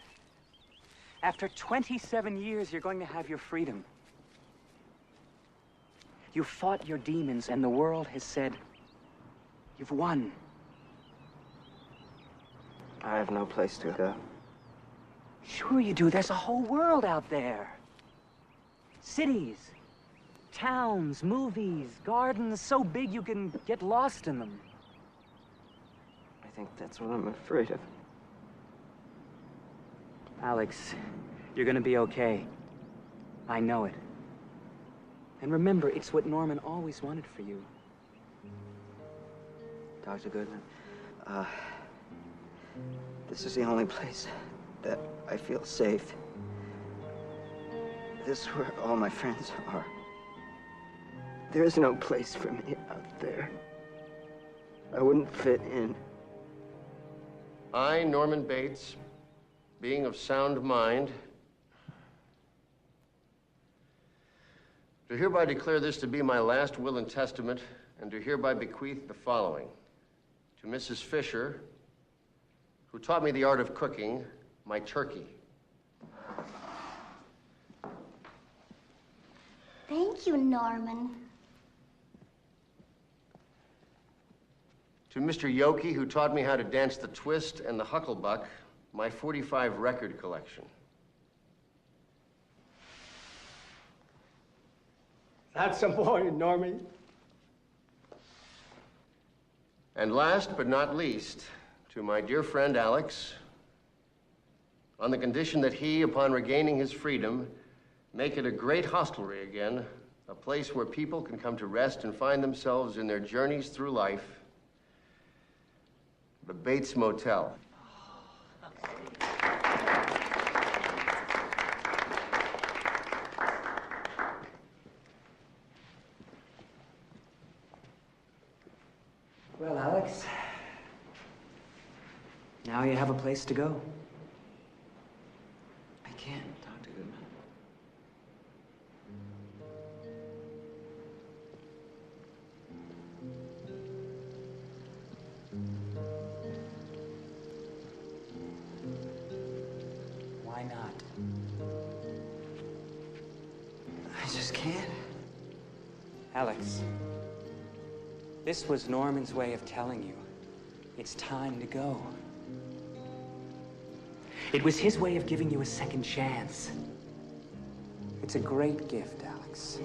[SPEAKER 23] After 27 years, you're going to have your freedom. You fought your demons, and the world has said, you've won.
[SPEAKER 6] I have no place to go.
[SPEAKER 23] Sure you do. There's a whole world out there. Cities, towns, movies, gardens so big you can get lost in them.
[SPEAKER 6] I think that's what I'm afraid of.
[SPEAKER 23] Alex, you're gonna be okay. I know it. And remember, it's what Norman always wanted for you.
[SPEAKER 6] Dr. Goodman, this is the only place that I feel safe. This is where all my friends are. There is no place for me out there. I wouldn't fit in.
[SPEAKER 9] I, Norman Bates, being of sound mind, do hereby declare this to be my last will and testament, and do hereby bequeath the following. To Mrs. Fisher, who taught me the art of cooking, my turkey.
[SPEAKER 13] Thank you, Norman.
[SPEAKER 9] To Mr. Yoki, who taught me how to dance the twist and the hucklebuck, my 45 record collection.
[SPEAKER 2] That's a boy, Normie.
[SPEAKER 9] And last but not least, to my dear friend Alex, on the condition that he, upon regaining his freedom, make it a great hostelry again, a place where people can come to rest and find themselves in their journeys through life, the Bates Motel.
[SPEAKER 23] Well, Alex, now you have a place to go.
[SPEAKER 6] I can't, Dr. Goodman.
[SPEAKER 23] Why not?
[SPEAKER 6] I just can't.
[SPEAKER 23] Alex, this was Norman's way of telling you it's time to go. It was his way of giving you a second chance. It's a great gift, Alex.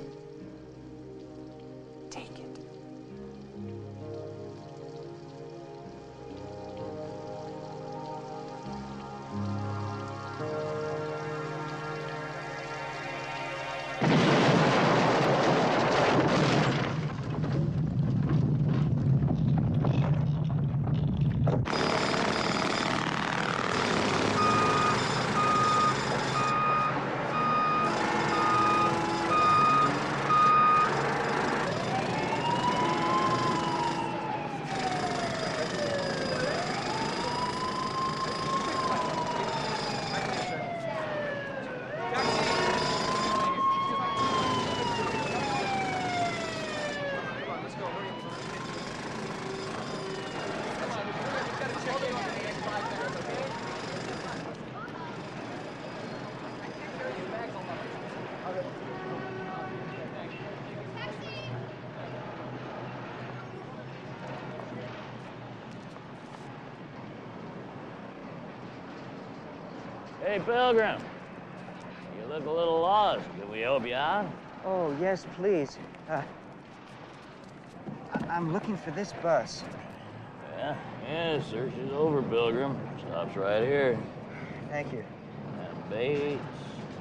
[SPEAKER 23] Take it.
[SPEAKER 12] Hey, Pilgrim. You look a little lost. Can we help you out?
[SPEAKER 6] Oh, yes, please. I'm looking for this bus.
[SPEAKER 12] Yeah, search is over, Pilgrim. Stops right here.
[SPEAKER 6] Thank you.
[SPEAKER 12] Bates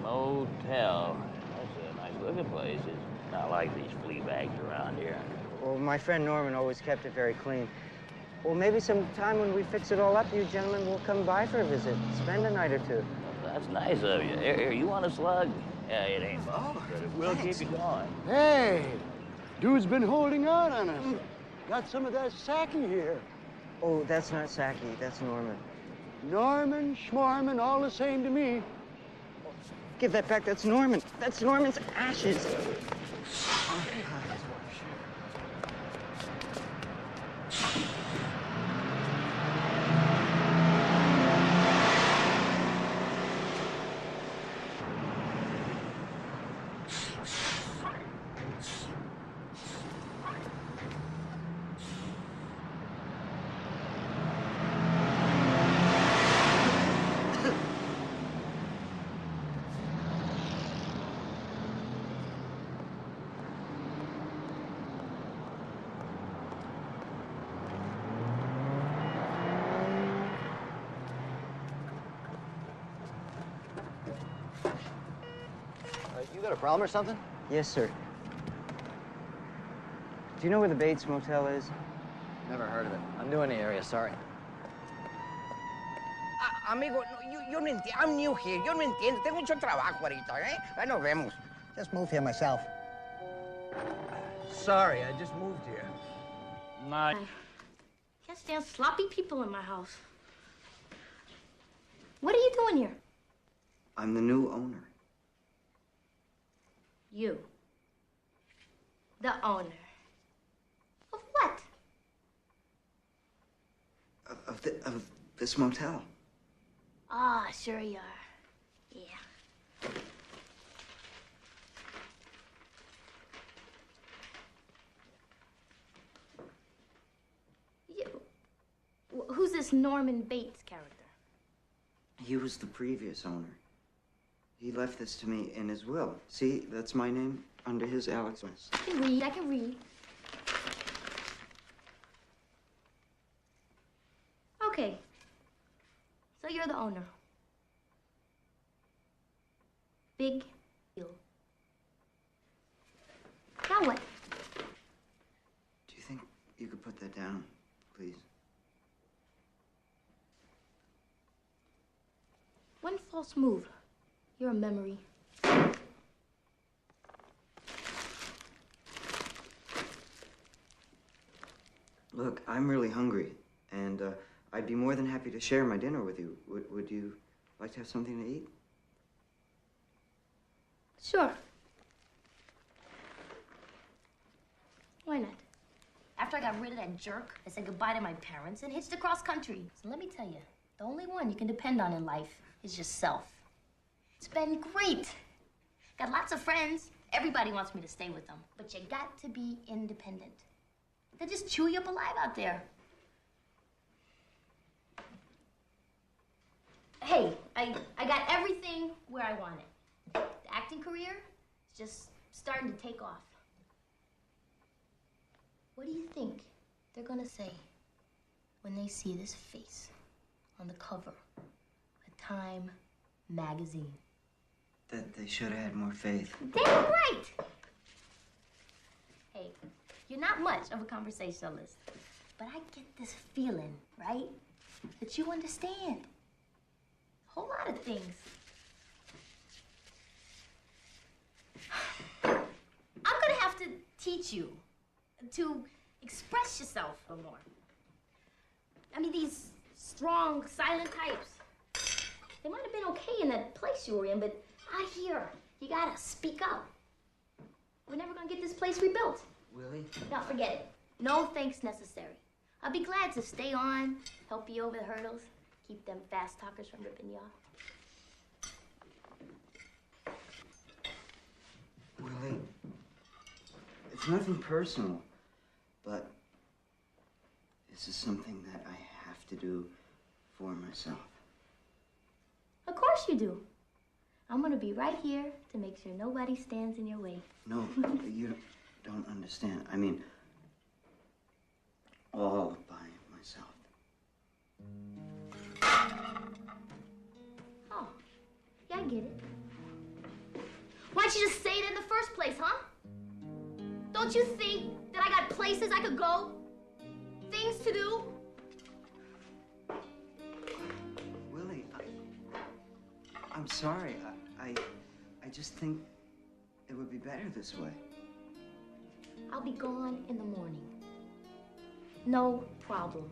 [SPEAKER 12] Motel. That's a nice-looking place. It's not like these flea bags around here.
[SPEAKER 6] Well, my friend Norman always kept it very clean. Well, maybe sometime when we fix it all up, you gentlemen will come by for a visit. Spend a night or two.
[SPEAKER 12] That's nice of you. Here, you want a slug? Yeah, it ain't much, but it will keep you going.
[SPEAKER 18] Hey, dude's been holding out on us. Got some of that sake here.
[SPEAKER 6] Oh, that's not sake. That's Norman.
[SPEAKER 18] Norman, Schmorman, all the same to me.
[SPEAKER 6] Give that back. That's Norman. That's Norman's ashes.
[SPEAKER 1] You got a problem or something?
[SPEAKER 6] Yes, sir. Do you know where the Bates Motel is?
[SPEAKER 1] Never heard of it. I'm new in the area, sorry.
[SPEAKER 20] Amigo, no, yo no entiendo. I'm new here. Yo no entiendo. Tengo mucho trabajo ahorita, ¿eh? Ahí nos vemos.
[SPEAKER 24] Just moved here myself.
[SPEAKER 20] Sorry, I just moved here.
[SPEAKER 13] I can't stand sloppy people in my house. What are you doing here?
[SPEAKER 6] I'm the new owner.
[SPEAKER 13] You. The owner. Of what?
[SPEAKER 6] Of this motel.
[SPEAKER 13] Ah, sure you are. Yeah. Who's this Norman Bates character?
[SPEAKER 6] He was the previous owner. He left this to me in his will. See, that's my name under his Alex.
[SPEAKER 13] I can read. Okay. So you're the owner. Big deal. Now what?
[SPEAKER 6] Do you think you could put that down, please?
[SPEAKER 13] One false move. You're a memory.
[SPEAKER 6] Look, I'm really hungry, and I'd be more than happy to share my dinner with you. Would you like to have something to eat?
[SPEAKER 13] Sure. Why not?
[SPEAKER 10] After I got rid of that jerk, I said goodbye to my parents and hitched across country. So let me tell you, the only one you can depend on in life is yourself. It's been great. Got lots of friends. Everybody wants me to stay with them. But you got to be independent. They'll just chew you up alive out there. Hey,
[SPEAKER 13] I got everything where I want it. The acting career is just starting to take off. What do you think they're gonna say when they see this face on the cover of Time magazine?
[SPEAKER 6] That they should have had more faith.
[SPEAKER 13] Damn right! Hey, you're not much of a conversationalist, but I get this feeling, right, that you understand a whole lot of things. I'm gonna have to teach you to express yourself a little more. I mean, these strong, silent types, they might have been okay in that place you were in, but out here, you gotta speak up. We're never gonna get this place rebuilt.
[SPEAKER 6] Willie?
[SPEAKER 13] No, forget it. No thanks necessary. I'll be glad to stay on, help you over the hurdles, keep them fast talkers from ripping you off.
[SPEAKER 6] Willie, it's nothing personal, but this is something that I have to do for myself.
[SPEAKER 13] Of course you do. I'm gonna be right here to make sure nobody stands in your way.
[SPEAKER 6] No, you don't understand. I mean, all by myself.
[SPEAKER 13] Oh, yeah, I get it. Why don't you just say it in the first place, huh? Don't you think that I got places I could go? Things to do?
[SPEAKER 6] Willie, I'm sorry. I just think it would be better this way.
[SPEAKER 13] I'll be gone in the morning. No problem.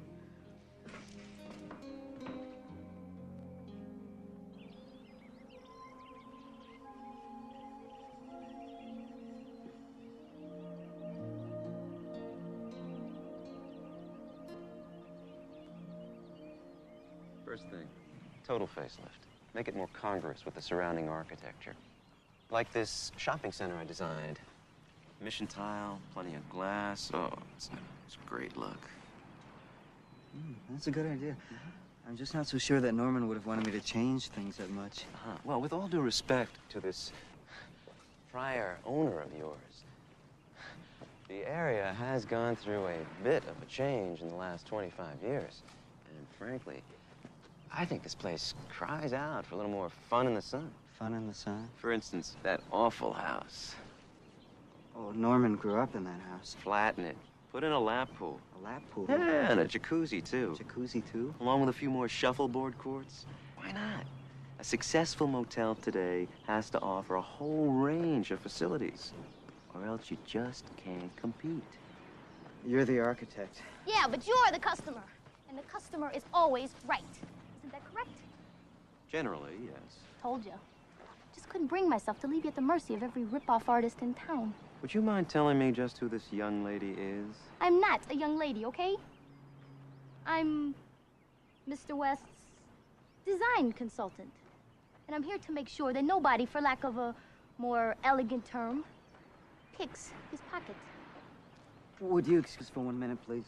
[SPEAKER 16] First thing, total facelift. Make it more congruous with the surrounding architecture. Like this shopping center I designed. Mission tile, plenty of glass. Oh, it's a great look.
[SPEAKER 6] That's a good idea. I'm just not so sure that Norman would have wanted me to change things that much.
[SPEAKER 16] Well, with all due respect to this prior owner of yours, the area has gone through a bit of a change in the last 25 years. And frankly, I think this place cries out for a little more fun in the sun.
[SPEAKER 6] Fun in the sun?
[SPEAKER 16] For instance, that awful house.
[SPEAKER 6] Oh, Norman grew up in that house.
[SPEAKER 16] Flatten it. Put in a lap pool.
[SPEAKER 6] A lap pool?
[SPEAKER 16] Yeah, and a jacuzzi, too.
[SPEAKER 6] Jacuzzi, too?
[SPEAKER 16] Along with a few more shuffleboard courts. Why not? A successful motel today has to offer a whole range of facilities, or else you just can't compete.
[SPEAKER 6] You're the architect.
[SPEAKER 13] Yeah, but you're the customer. And the customer is always right. Isn't that correct?
[SPEAKER 16] Generally, yes.
[SPEAKER 13] Told you. Just couldn't bring myself to leave you at the mercy of every rip-off artist in town.
[SPEAKER 16] Would you mind telling me just who this young lady is?
[SPEAKER 13] I'm not a young lady, okay? I'm Mr. West's design consultant. And I'm here to make sure that nobody, for lack of a more elegant term, picks his pocket.
[SPEAKER 6] Would you excuse for 1 minute, please?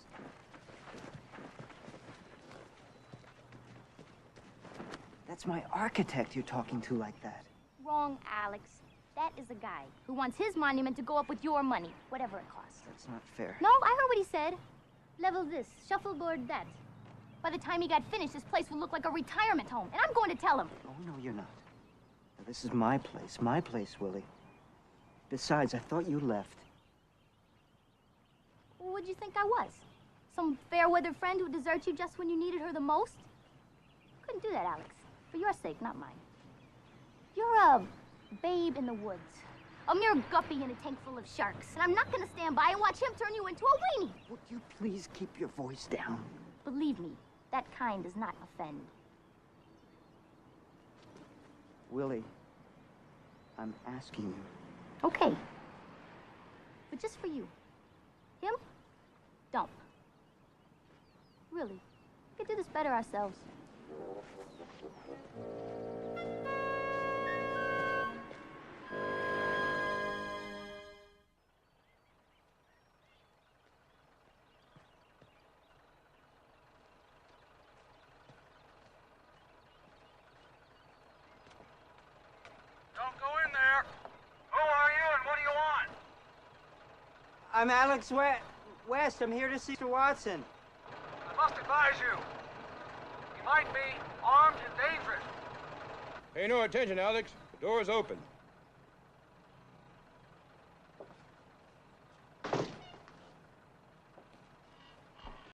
[SPEAKER 6] That's my architect you're talking to like that.
[SPEAKER 13] Wrong, Alex. That is a guy who wants his monument to go up with your money, whatever it costs.
[SPEAKER 6] That's not fair.
[SPEAKER 13] No, I heard what he said. Level this, shuffleboard that. By the time he got finished, this place will look like a retirement home, and I'm going to tell him.
[SPEAKER 6] Oh, no, you're not. Now, this is my place, Willie. Besides, I thought you left.
[SPEAKER 13] What'd you think I was? Some fair-weather friend who deserts you just when you needed her the most? Couldn't do that, Alex. For your sake, not mine. You're a babe in the woods. A mere guppy in a tank full of sharks. And I'm not gonna stand by and watch him turn you into a weenie.
[SPEAKER 6] Would you please keep your voice down?
[SPEAKER 13] Believe me, that kind does not offend.
[SPEAKER 6] Willie, I'm asking you.
[SPEAKER 13] Okay. But just for you. Him? Dump. Really, we could do this better ourselves.
[SPEAKER 6] I'm Alex West. I'm here to see Mr. Watson.
[SPEAKER 5] I must advise you. He might be armed and dangerous.
[SPEAKER 9] Pay no attention, Alex. The door's open.